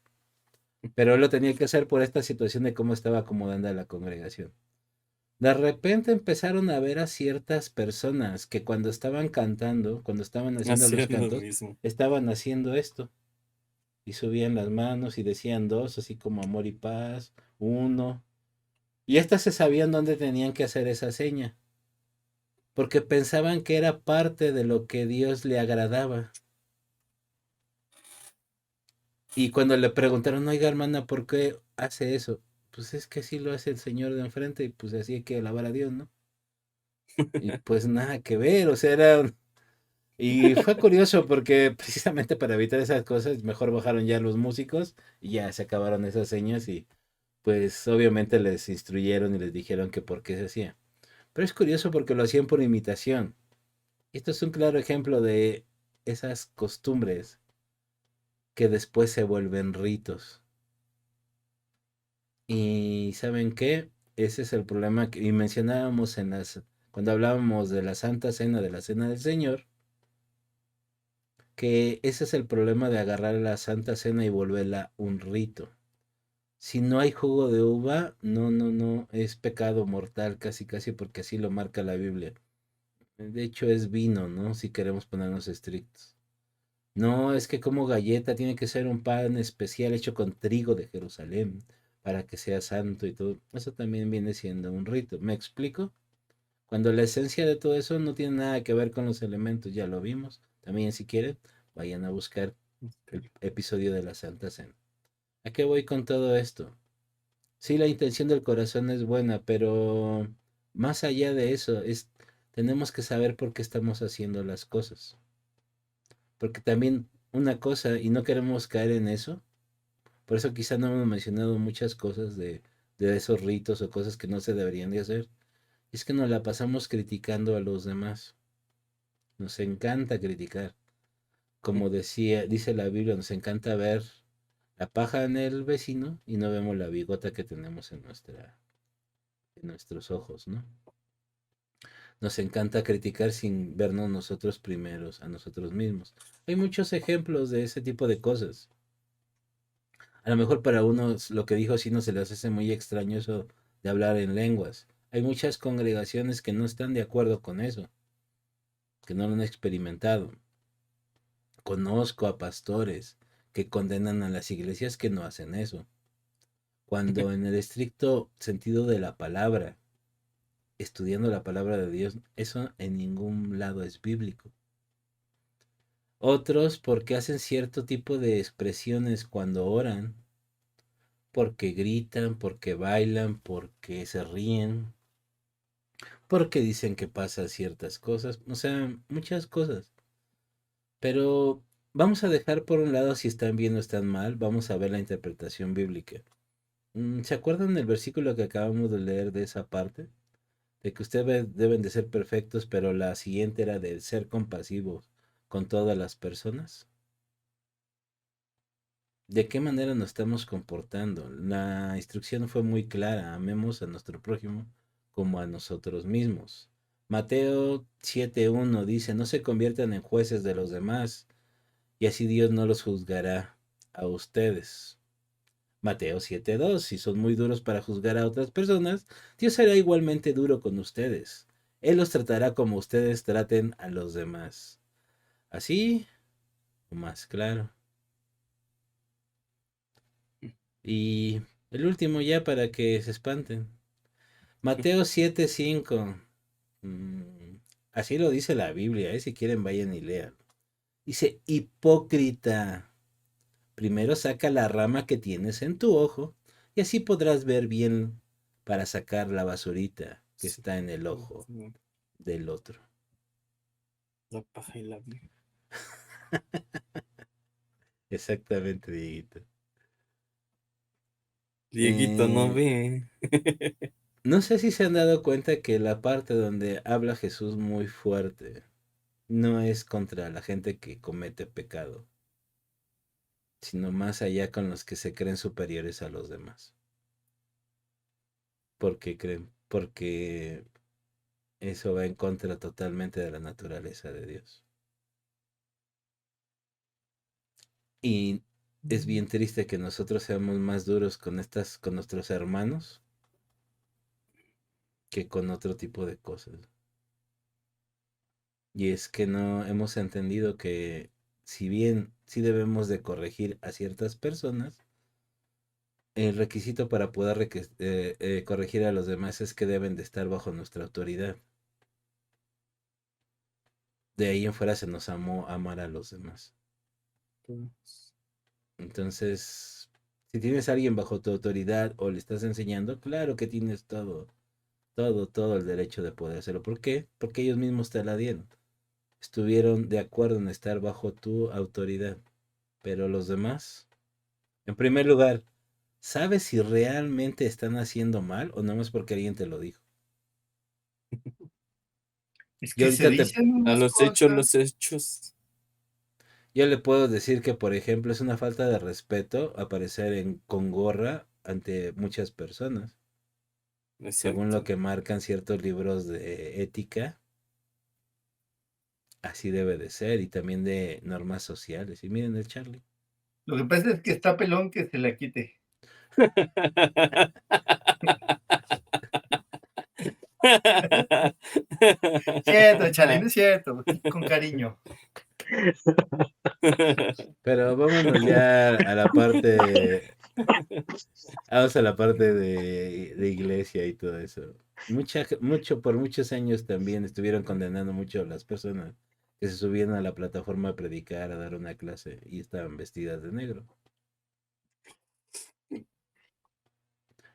Pero él lo tenía que hacer por esta situación de cómo estaba acomodando a la congregación. De repente empezaron a ver a ciertas personas que cuando estaban cantando, cuando estaban haciendo los Haciendo lo cantos, mismo. estaban haciendo esto. Y subían las manos y decían dos, así como amor y paz, uno. Y estas se sabían dónde tenían que hacer esa seña. Porque pensaban que era parte de lo que Dios le agradaba. Y cuando le preguntaron, oiga hermana, ¿por qué hace eso? Pues es que así lo hace el Señor de enfrente y pues así hay que alabar a Dios, ¿no? Y pues nada que ver, o sea, Y fue curioso porque precisamente para evitar esas cosas, mejor bajaron ya los músicos y ya se acabaron esas señas y pues obviamente les instruyeron y les dijeron que por qué se hacía. Pero es curioso porque lo hacían por imitación. Esto es un claro ejemplo de esas costumbres que después se vuelven ritos. Y ¿saben qué? Ese es el problema que y mencionábamos cuando hablábamos de la Santa Cena, de la Cena del Señor, que ese es el problema de agarrar la Santa Cena y volverla un rito. Si no hay jugo de uva, no, es pecado mortal, casi, casi, porque así lo marca la Biblia. De hecho, es vino, ¿no? Si queremos ponernos estrictos. No, es que como galleta tiene que ser un pan especial hecho con trigo de Jerusalén para que sea santo y todo. Eso también viene siendo un rito. ¿Me explico? Cuando la esencia de todo eso no tiene nada que ver con los elementos, ya lo vimos. También si quieren, vayan a buscar el episodio de la Santa Cena. ¿A qué voy con todo esto? Sí, la intención del corazón es buena, pero más allá de eso, tenemos que saber por qué estamos haciendo las cosas. Porque también una cosa, y no queremos caer en eso, por eso quizá no hemos mencionado muchas cosas de esos ritos o cosas que no se deberían de hacer, es que nos la pasamos criticando a los demás. Nos encanta criticar. Como dice la Biblia, nos encanta ver la paja en el vecino y no vemos la bigota que tenemos en nuestros ojos, ¿no? Nos encanta criticar sin vernos nosotros primeros, a nosotros mismos. Hay muchos ejemplos de ese tipo de cosas. A lo mejor para unos lo que dijo Sino se les hace muy extraño eso de hablar en lenguas. Hay muchas congregaciones que no están de acuerdo con eso, que no lo han experimentado. Conozco a pastores que condenan a las iglesias que no hacen eso, cuando en el estricto sentido de la palabra, estudiando la palabra de Dios, eso en ningún lado es bíblico. Otros porque hacen cierto tipo de expresiones cuando oran, porque gritan, porque bailan, porque se ríen, porque dicen que pasa ciertas cosas, o sea, muchas cosas. Pero vamos a dejar por un lado si están bien o están mal, vamos a ver la interpretación bíblica. ¿Se acuerdan del versículo que acabamos de leer de esa parte? De que ustedes deben de ser perfectos, pero la siguiente era de ser compasivos con todas las personas. ¿De qué manera nos estamos comportando? La instrucción fue muy clara, amemos a nuestro prójimo como a nosotros mismos. Mateo 7:1 dice, no se conviertan en jueces de los demás, y así Dios no los juzgará a ustedes. Mateo 7:2, si son muy duros para juzgar a otras personas, Dios será igualmente duro con ustedes. Él los tratará como ustedes traten a los demás. Así, o más claro. Y el último ya para que se espanten. Mateo 7:5. Así lo dice la Biblia, si quieren vayan y lean. Dice, hipócrita, primero saca la rama que tienes en tu ojo y así podrás ver bien para sacar la basurita que está en el ojo del otro. La paja y la vida. Exactamente, Dieguito. Dieguito no ve. No sé si se han dado cuenta que la parte donde habla Jesús muy fuerte no es contra la gente que comete pecado, sino más allá con los que se creen superiores a los demás. ¿Por qué creen? Porque eso va en contra totalmente de la naturaleza de Dios. Y es bien triste que nosotros seamos más duros con nuestros hermanos que con otro tipo de cosas. Y es que no hemos entendido que si bien sí debemos de corregir a ciertas personas, el requisito para poder corregir a los demás es que deben de estar bajo nuestra autoridad. De ahí en fuera se nos amó amar a los demás. Entonces, si tienes a alguien bajo tu autoridad o le estás enseñando, claro que tienes todo el derecho de poder hacerlo. ¿Por qué? Porque ellos mismos te la dieron. Estuvieron de acuerdo en estar bajo tu autoridad. Pero los demás, en primer lugar, ¿sabes si realmente están haciendo mal o no más porque alguien te lo dijo? Es Yo que se ahorita dicen A unas los hechos, cosas. los hechos. yo le puedo decir que, por ejemplo, es una falta de respeto aparecer con gorra ante muchas personas, según lo Exacto. que marcan ciertos libros de ética. Así debe de ser, y también de normas sociales. Y miren el Charlie. Lo que pasa es que está pelón que se la quite. Cierto, Charlie, no es cierto, con cariño. Pero vámonos ya a la parte. Vamos a la parte de iglesia y todo eso. Por muchos años también estuvieron condenando mucho a las personas que se subían a la plataforma a predicar, a dar una clase y estaban vestidas de negro.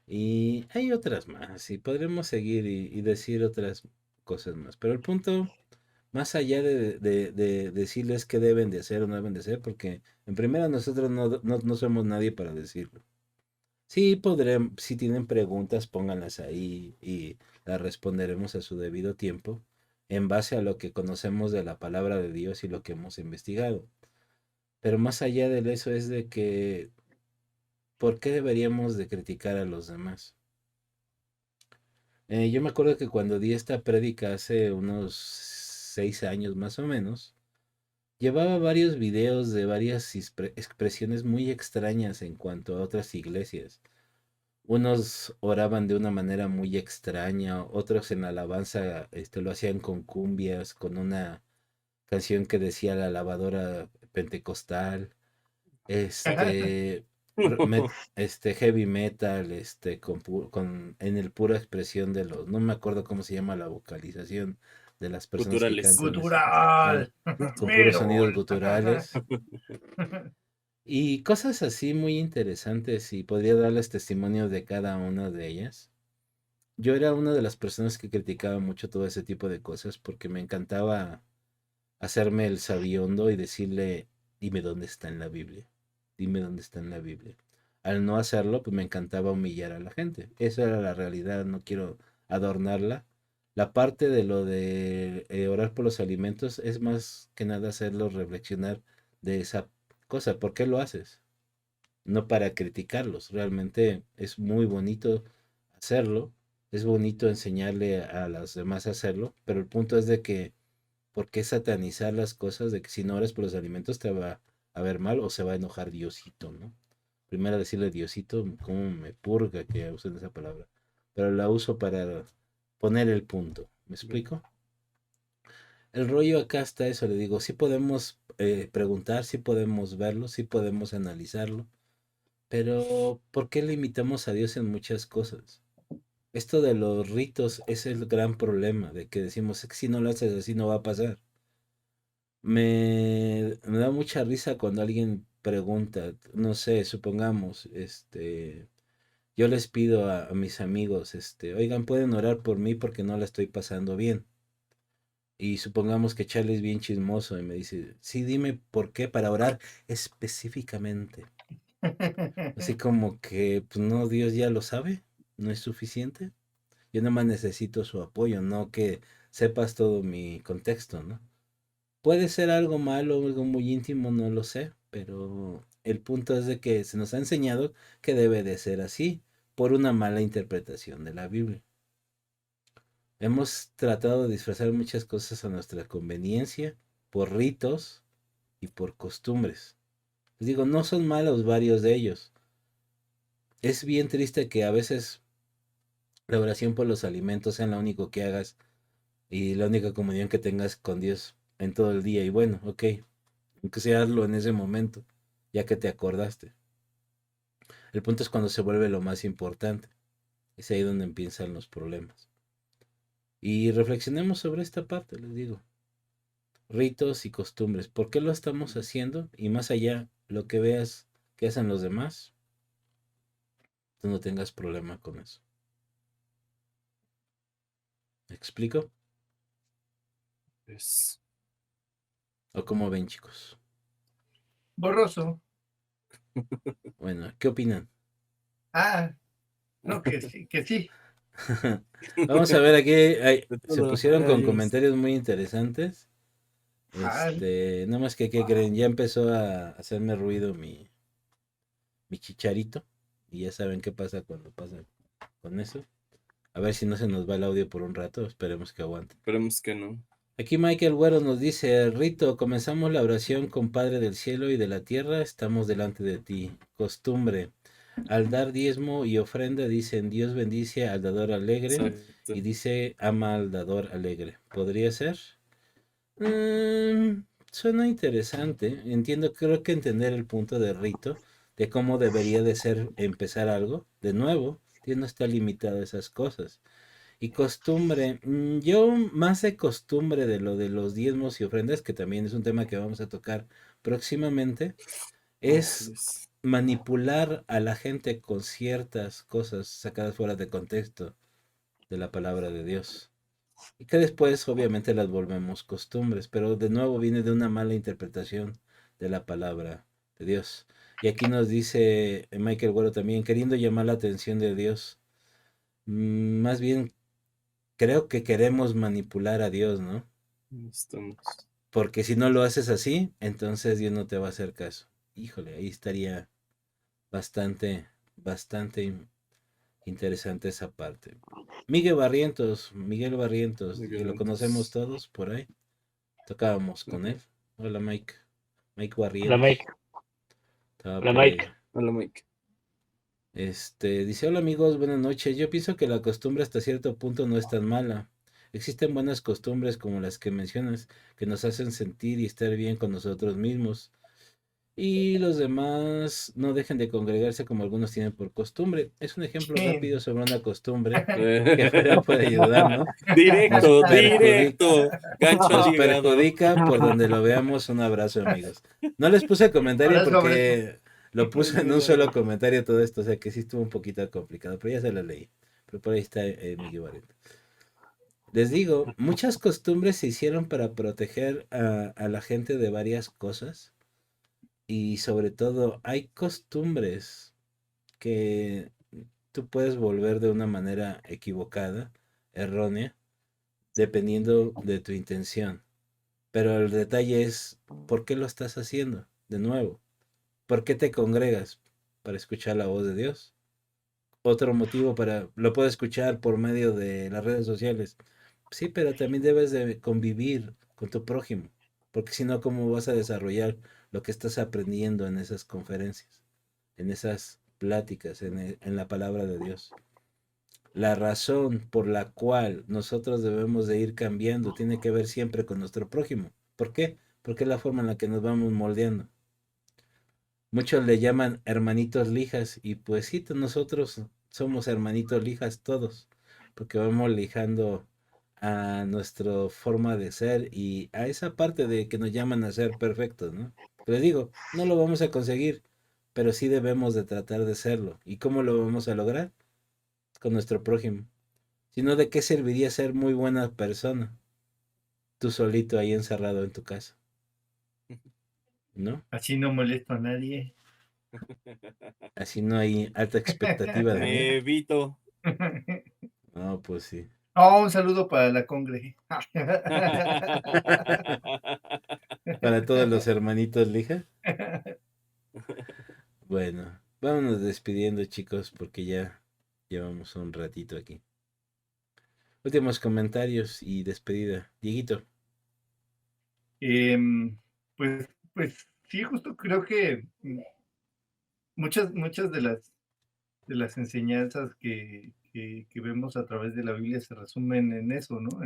Y hay otras más, y podremos seguir y decir otras cosas más. Pero el punto, más allá de decirles qué deben de hacer o no deben de hacer, porque en primera nosotros no somos nadie para decirlo. Sí, si tienen preguntas, pónganlas ahí y las responderemos a su debido tiempo, en base a lo que conocemos de la palabra de Dios y lo que hemos investigado. Pero más allá de eso es de que, ¿por qué deberíamos de criticar a los demás? Yo me acuerdo que cuando di esta prédica hace unos 6 años más o menos, llevaba varios videos de varias expresiones muy extrañas en cuanto a otras iglesias. Unos oraban de una manera muy extraña, otros en alabanza lo hacían con cumbias, con una canción que decía la lavadora pentecostal, este, heavy metal, en el pura expresión de los, no me acuerdo cómo se llama la vocalización de las personas que Culturales. cantan, Gutural. con puros sonidos Metal. guturales. Y cosas así muy interesantes y podría darles testimonio de cada una de ellas. Yo era una de las personas que criticaba mucho todo ese tipo de cosas porque me encantaba hacerme el sabiondo y decirle, dime dónde está en la Biblia, dime dónde está en la Biblia. Al no hacerlo, pues me encantaba humillar a la gente. Esa era la realidad, no quiero adornarla. La parte de lo de orar por los alimentos es más que nada hacerlos reflexionar de esa cosa. ¿Por qué lo haces? No para criticarlos, realmente es muy bonito hacerlo, es bonito enseñarle a los demás a hacerlo, pero el punto es de que, ¿por qué satanizar las cosas de que si no oras por los alimentos a ver mal o se va a enojar Diosito, ¿no? Primero decirle Diosito, cómo me purga que usen esa palabra, pero la uso para poner el punto, ¿me explico? El rollo acá está eso, le digo, sí podemos preguntar, sí podemos verlo, sí podemos analizarlo, pero ¿por qué limitamos a Dios en muchas cosas? Esto de los ritos es el gran problema, de que decimos, es que si no lo haces así no va a pasar. Me da mucha risa cuando alguien pregunta, no sé, supongamos, yo les pido a mis amigos, oigan, pueden orar por mí porque no la estoy pasando bien. Y supongamos que Charlie es bien chismoso y me dice, sí, dime por qué, para orar específicamente. Así como que, pues no, Dios ya lo sabe, no es suficiente. Yo nada más necesito su apoyo, no que sepas todo mi contexto, ¿no? Puede ser algo malo, algo muy íntimo, no lo sé, pero el punto es de que se nos ha enseñado que debe de ser así por una mala interpretación de la Biblia. Hemos tratado de disfrazar muchas cosas a nuestra conveniencia por ritos y por costumbres. Les digo, no son malos varios de ellos. Es bien triste que a veces la oración por los alimentos sea lo único que hagas y la única comunión que tengas con Dios en todo el día. Y bueno, ok, aunque sea hazlo en ese momento, ya que te acordaste. El punto es cuando se vuelve lo más importante. Es ahí donde empiezan los problemas. Y reflexionemos sobre esta parte, les digo. Ritos y costumbres. ¿Por qué lo estamos haciendo? Y más allá, lo que veas que hacen los demás, tú no tengas problema con eso. ¿Me explico? Pues, ¿O cómo ven, chicos? Borroso. Bueno, ¿qué opinan? Ah, no, que sí, que sí. Vamos a ver aquí. de Se todo. pusieron con Ay, comentarios muy interesantes. Ah, Nada más que, ¿qué creen? Ya empezó a hacerme ruido mi chicharito. Y ya saben qué pasa cuando pasa con eso. A ver si no se nos va el audio por un rato. Esperemos que aguante. esperemos que no. Aquí Michael Güero nos dice, Rito, comenzamos la oración con Padre del cielo y de la tierra, estamos delante de ti. Costumbre. Al dar diezmo y ofrenda dicen, Dios bendice al dador alegre Exacto. y dice, ama al dador alegre. ¿Podría ser? Suena interesante. Entiendo, creo que entender el punto de Rito, de cómo debería de ser empezar algo. De nuevo, Dios no está limitado a esas cosas. Y costumbre, yo más de costumbre de lo de los diezmos y ofrendas, que también es un tema que vamos a tocar próximamente, Así es es. manipular a la gente con ciertas cosas sacadas fuera de contexto de la palabra de Dios. Y que después obviamente las volvemos costumbres, pero de nuevo viene de una mala interpretación de la palabra de Dios. Y aquí nos dice Michael Güero también, queriendo llamar la atención de Dios, más bien creo que queremos manipular a Dios, ¿no? Estamos. Porque si no lo haces así, entonces Dios no te va a hacer caso. Híjole, ahí estaría bastante interesante esa parte. Miguel Barrientos, Muy que lo conocemos violentos. todos por ahí. Tocábamos con él. Hola Mike. Mike Hola, Barrientos. Mike. Estaba Hola, por ahí. Mike. Hola, Mike. Dice, hola amigos, buenas noches. Yo pienso que la costumbre hasta cierto punto no es tan mala. Existen buenas costumbres como las que mencionas, que nos hacen sentir y estar bien con nosotros mismos. Y los demás no dejen de congregarse como algunos tienen por costumbre. Es un ejemplo rápido sobre una costumbre que puede ayudar, ¿no? Directo, Perjudica, directo. Gancho nos al hígado. perjudica por donde lo veamos. Un abrazo, amigos. No les puse comentario Ahora sobre porque lo puse en un solo comentario todo esto, o sea que sí estuvo un poquito complicado, pero ya se lo leí. Pero por ahí está Miguel Barreto. Les digo, muchas costumbres se hicieron para proteger a la gente de varias cosas y sobre todo hay costumbres que tú puedes volver de una manera equivocada, errónea, dependiendo de tu intención. Pero el detalle es, ¿por qué lo estás haciendo? De nuevo, ¿por qué te congregas? Para escuchar la voz de Dios. Otro motivo lo puedes escuchar por medio de las redes sociales. Sí, pero también debes de convivir con tu prójimo, porque si no, ¿cómo vas a desarrollar lo que estás aprendiendo en esas conferencias, en esas pláticas, en la palabra de Dios. La razón por la cual nosotros debemos de ir cambiando tiene que ver siempre con nuestro prójimo. ¿Por qué? Porque es la forma en la que nos vamos moldeando. Muchos le llaman hermanitos lijas y pues sí, nosotros somos hermanitos lijas todos, porque vamos lijando a nuestra forma de ser y a esa parte de que nos llaman a ser perfectos, ¿no? Les digo, no lo vamos a conseguir, pero sí debemos de tratar de serlo. ¿Y cómo lo vamos a lograr? Con nuestro prójimo. Si no, ¿de qué serviría ser muy buena persona? Tú solito ahí encerrado en tu casa, ¿no? Así no molesto a nadie. Así no hay alta expectativa de mí. Me evito. No, pues sí. Oh, un saludo para la congre. Para todos los hermanitos lija. Bueno, vámonos despidiendo, chicos, porque ya llevamos un ratito aquí. Últimos comentarios y despedida. Dieguito. Pues sí, justo creo que muchas de las enseñanzas que vemos a través de la Biblia se resumen en eso, ¿no?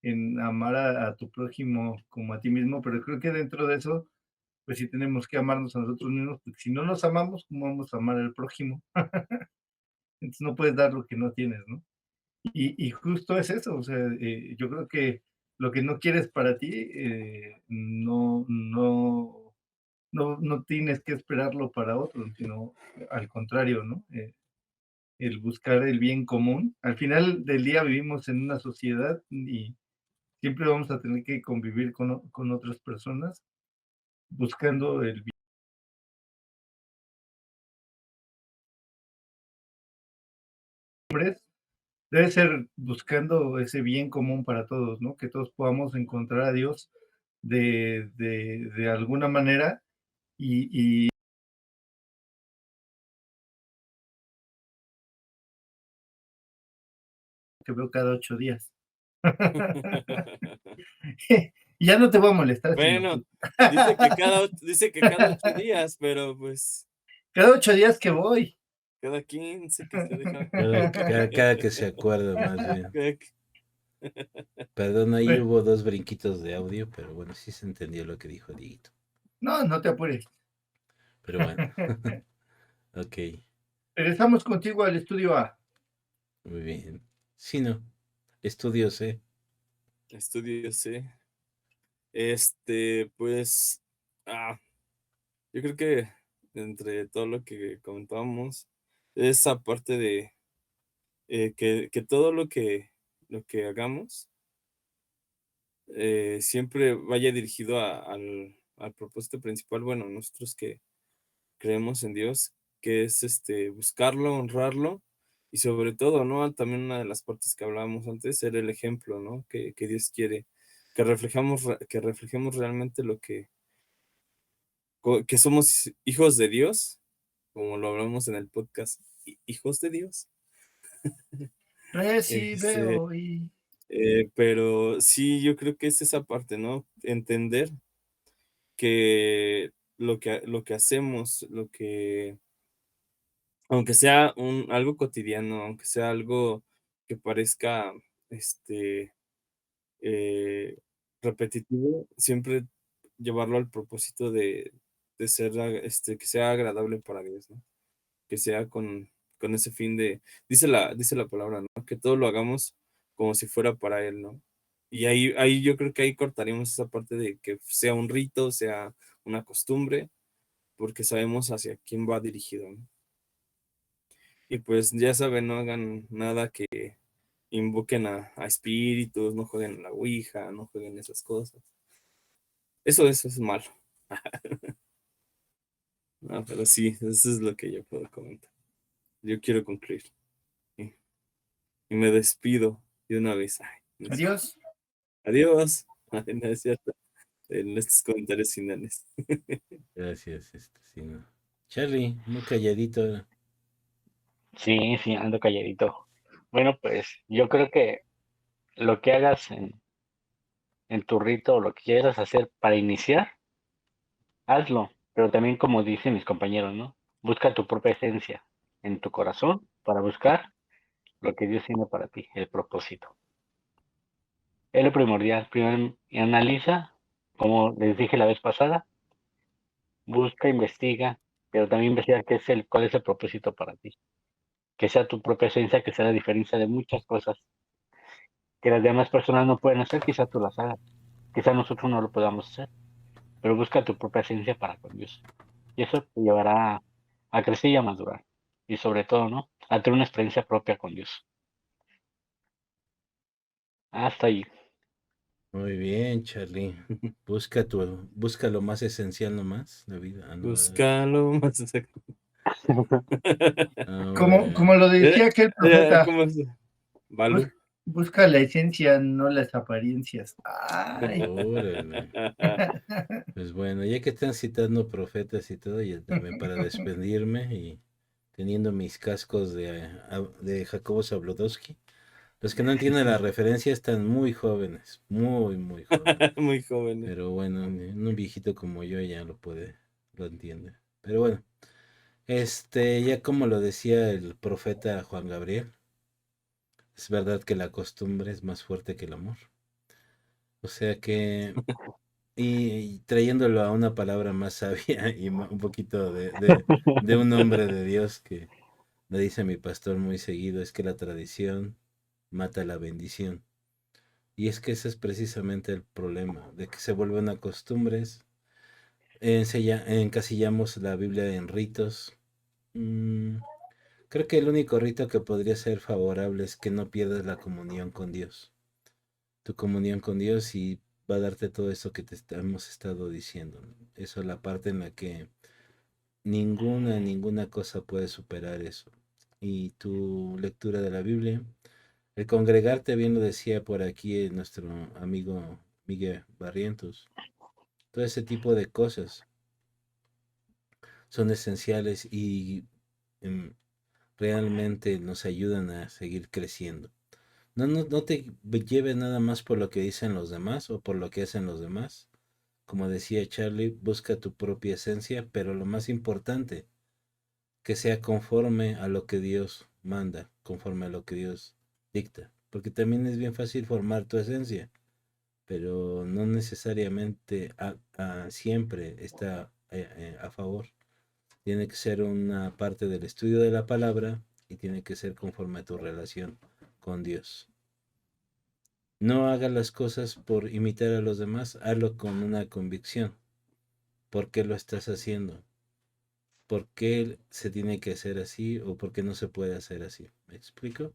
En amar a tu prójimo como a ti mismo, pero creo que dentro de eso, pues sí tenemos que amarnos a nosotros mismos, porque si no nos amamos, ¿cómo vamos a amar al prójimo? Entonces no puedes dar lo que no tienes, ¿no? Y justo es eso, o sea, yo creo que lo que no quieres para ti, no tienes que esperarlo para otro, sino al contrario, ¿no? El buscar el bien común. Al final del día vivimos en una sociedad y siempre vamos a tener que convivir con otras personas buscando el bien. Debe ser buscando ese bien común para todos, ¿no? Que todos podamos encontrar a Dios de alguna manera y que veo cada 8 días. Y ya no te voy a molestar, sino Bueno, que dice que cada 8 días, pero pues cada 8 días que voy. cada 15 que se deja. Cada que se acuerda más bien. Perdón, ahí Bueno, hubo 2 brinquitos de audio, pero bueno, sí se entendió lo que dijo Dieguito. no te apures. Pero bueno, ok, Regresamos contigo al estudio A. muy bien. Sí, no, estudio C. Estudio, sí. Pues, yo creo que entre todo lo que comentábamos, esa parte de que todo lo que hagamos siempre vaya dirigido al propósito principal, bueno, nosotros que creemos en Dios, que es buscarlo, honrarlo y sobre todo, ¿no? También una de las partes que hablábamos antes, ser el ejemplo, ¿no? Que Dios quiere, que reflejemos realmente que somos hijos de Dios, como lo hablamos en el podcast, hijos de Dios. Recibe Este, hoy. pero sí, yo creo que es esa parte, ¿no? Entender que lo que hacemos, aunque sea algo cotidiano, aunque sea algo que parezca este eh, repetitivo, siempre llevarlo al propósito de ser que sea agradable para Dios, ¿no? Que sea con ese fin dice la palabra, ¿no? Que todo lo hagamos como si fuera para Él, ¿no? Y ahí yo creo que ahí cortaríamos esa parte de que sea un rito, sea una costumbre, porque sabemos hacia quién va dirigido, ¿no? Y pues ya saben, no hagan nada que invoquen a espíritus, no jueguen a la ouija, no jueguen esas cosas. Eso es malo. No, pero sí, eso es lo que yo puedo comentar. Yo quiero concluir. Y, y me despido de una vez. Ay, no es cierto. Adiós. Adiós. Ay, no es cierto. En estos comentarios finales. Gracias, sí, no. Charlie, muy calladito. Sí, ando calladito. Bueno, pues yo creo que lo que hagas en tu rito o lo que quieras hacer para iniciar, hazlo, pero también como dicen mis compañeros, ¿no? Busca tu propia esencia en tu corazón para buscar lo que Dios tiene para ti, el propósito. Es lo primordial. Primero analiza, como les dije la vez pasada, busca, investiga, pero también investiga cuál es el propósito para ti. Que sea tu propia esencia, que sea la diferencia de muchas cosas que las demás personas no pueden hacer, quizás tú las hagas, quizás nosotros no lo podamos hacer, pero busca tu propia esencia para con Dios. Y eso te llevará a crecer y a madurar. Y sobre todo, ¿no? A tener una experiencia propia con Dios. Hasta ahí. Muy bien, Charlie. Busca lo más esencial nomás, la vida. Ah, no, Búscalo más exacto. Como lo decía aquel profeta, ¿Cómo es? ¿Valo? busca la esencia, no las apariencias. Ay. Órale. Pues bueno, ya que están citando profetas y todo, ya también para despedirme y teniendo mis cascos de Jacobo Zabludowski. Los que no entienden la referencia están muy jóvenes, muy, muy jóvenes. Muy joven. Pero bueno, un viejito como yo ya lo entiende. Pero bueno, ya como lo decía el profeta Juan Gabriel, es verdad que la costumbre es más fuerte que el amor. O sea que, y trayéndolo a una palabra más sabia y un poquito de un hombre de Dios que le dice a mi pastor muy seguido, es que la tradición mata la bendición. Y es que ese es precisamente el problema, de que se vuelven a costumbres, encasillamos la Biblia en ritos. Mm, Creo que el único rito que podría ser favorable es que no pierdas la comunión con Dios. Tu comunión con Dios y va a darte todo eso que hemos estado diciendo, ¿no? Eso es la parte en la que ninguna cosa puede superar eso. Y tu lectura de la Biblia, el congregarte, bien lo decía por aquí nuestro amigo Miguel Barrientos, todo ese tipo de cosas son esenciales y em, realmente nos ayudan a seguir creciendo. No te lleves nada más por lo que dicen los demás o por lo que hacen los demás. Como decía Charlie, busca tu propia esencia, pero lo más importante, que sea conforme a lo que Dios manda, conforme a lo que Dios dicta. Porque también es bien fácil formar tu esencia, pero no necesariamente siempre está a favor. Tiene que ser una parte del estudio de la palabra y tiene que ser conforme a tu relación con Dios. No hagas las cosas por imitar a los demás, hazlo con una convicción. ¿Por qué lo estás haciendo? ¿Por qué se tiene que hacer así o por qué no se puede hacer así? ¿Me explico?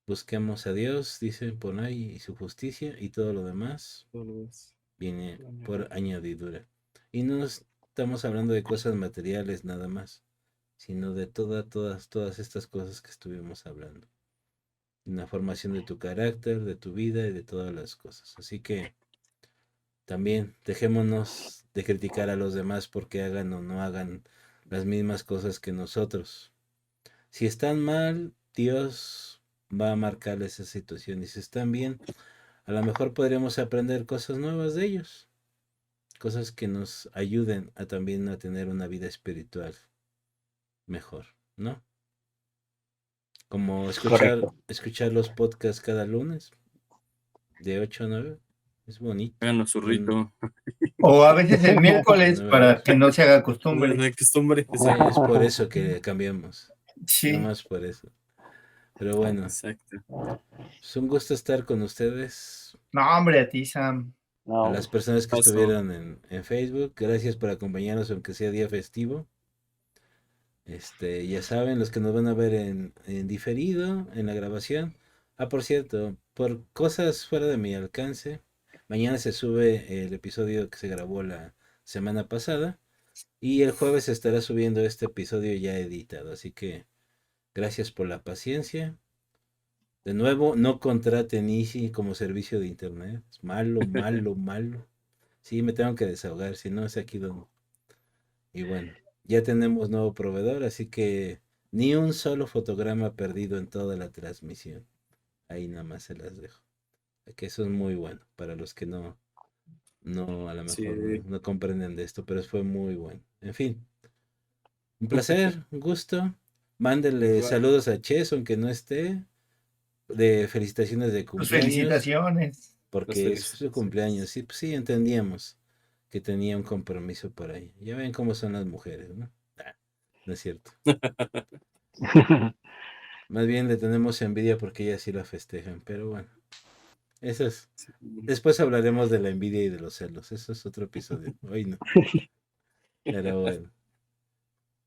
Busquemos a Dios, dice por ahí, y su justicia y todo lo demás viene por añadidura. Y no estamos hablando de cosas materiales nada más, sino de todas estas cosas que estuvimos hablando. Una formación de tu carácter, de tu vida y de todas las cosas. Así que también dejémonos de criticar a los demás porque hagan o no hagan las mismas cosas que nosotros. Si están mal, Dios va a marcar esa situación. Y si están bien, a lo mejor podríamos aprender cosas nuevas de ellos. Cosas que nos ayuden a también a tener una vida espiritual mejor, ¿no? Como escuchar los podcasts cada lunes, de 8 a 9. Es bonito. Háganos su rito. O a veces el miércoles para que no se haga costumbre. De costumbre. Es por eso que cambiamos. Sí. Nomás por eso. Pero bueno, Exacto. es un gusto estar con ustedes. No, hombre, a ti, Sam. A las personas que Paso. estuvieron en Facebook, gracias por acompañarnos aunque sea día festivo. Ya saben, los que nos van a ver en diferido, en la grabación. Ah, por cierto, por cosas fuera de mi alcance, mañana se sube el episodio que se grabó la semana pasada y el jueves se estará subiendo este episodio ya editado. Así que gracias por la paciencia. De nuevo, no contraten Easy como servicio de internet. Es malo, malo, malo. Sí, me tengo que desahogar, si no es aquí donde. Y bueno, ya tenemos nuevo proveedor, así que ni un solo fotograma perdido en toda la transmisión. Ahí nada más se las dejo. Que eso es muy bueno para los que no no, a lo Sí. mejor no comprenden de esto, pero fue muy bueno. En fin, un placer, un gusto. Mándenle Igual. saludos a Ches, aunque no esté, de felicitaciones de Pues cumpleaños, felicitaciones. porque es su felicitaciones. cumpleaños. Sí, pues sí, entendíamos que tenía un compromiso por ahí. Ya ven cómo son las mujeres, ¿no? No es cierto. Más bien le tenemos envidia porque ellas sí la festejan, pero bueno, eso es. Sí. Después hablaremos de la envidia y de los celos. Eso es otro episodio. Hoy no. Pero bueno.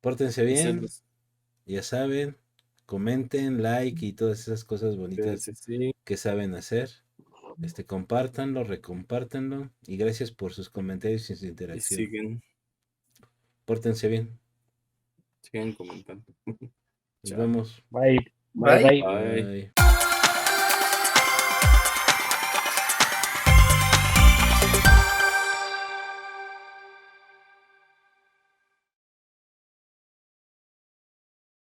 Pórtense Los bien, celos. ya saben. Comenten, like y todas esas cosas bonitas Sí. que saben hacer. Compártanlo, recompártanlo. Y gracias por sus comentarios y su Y interacción. Pórtense bien. sigan comentando. Nos Chao. vemos. Bye. Bye. Bye. Bye. Bye.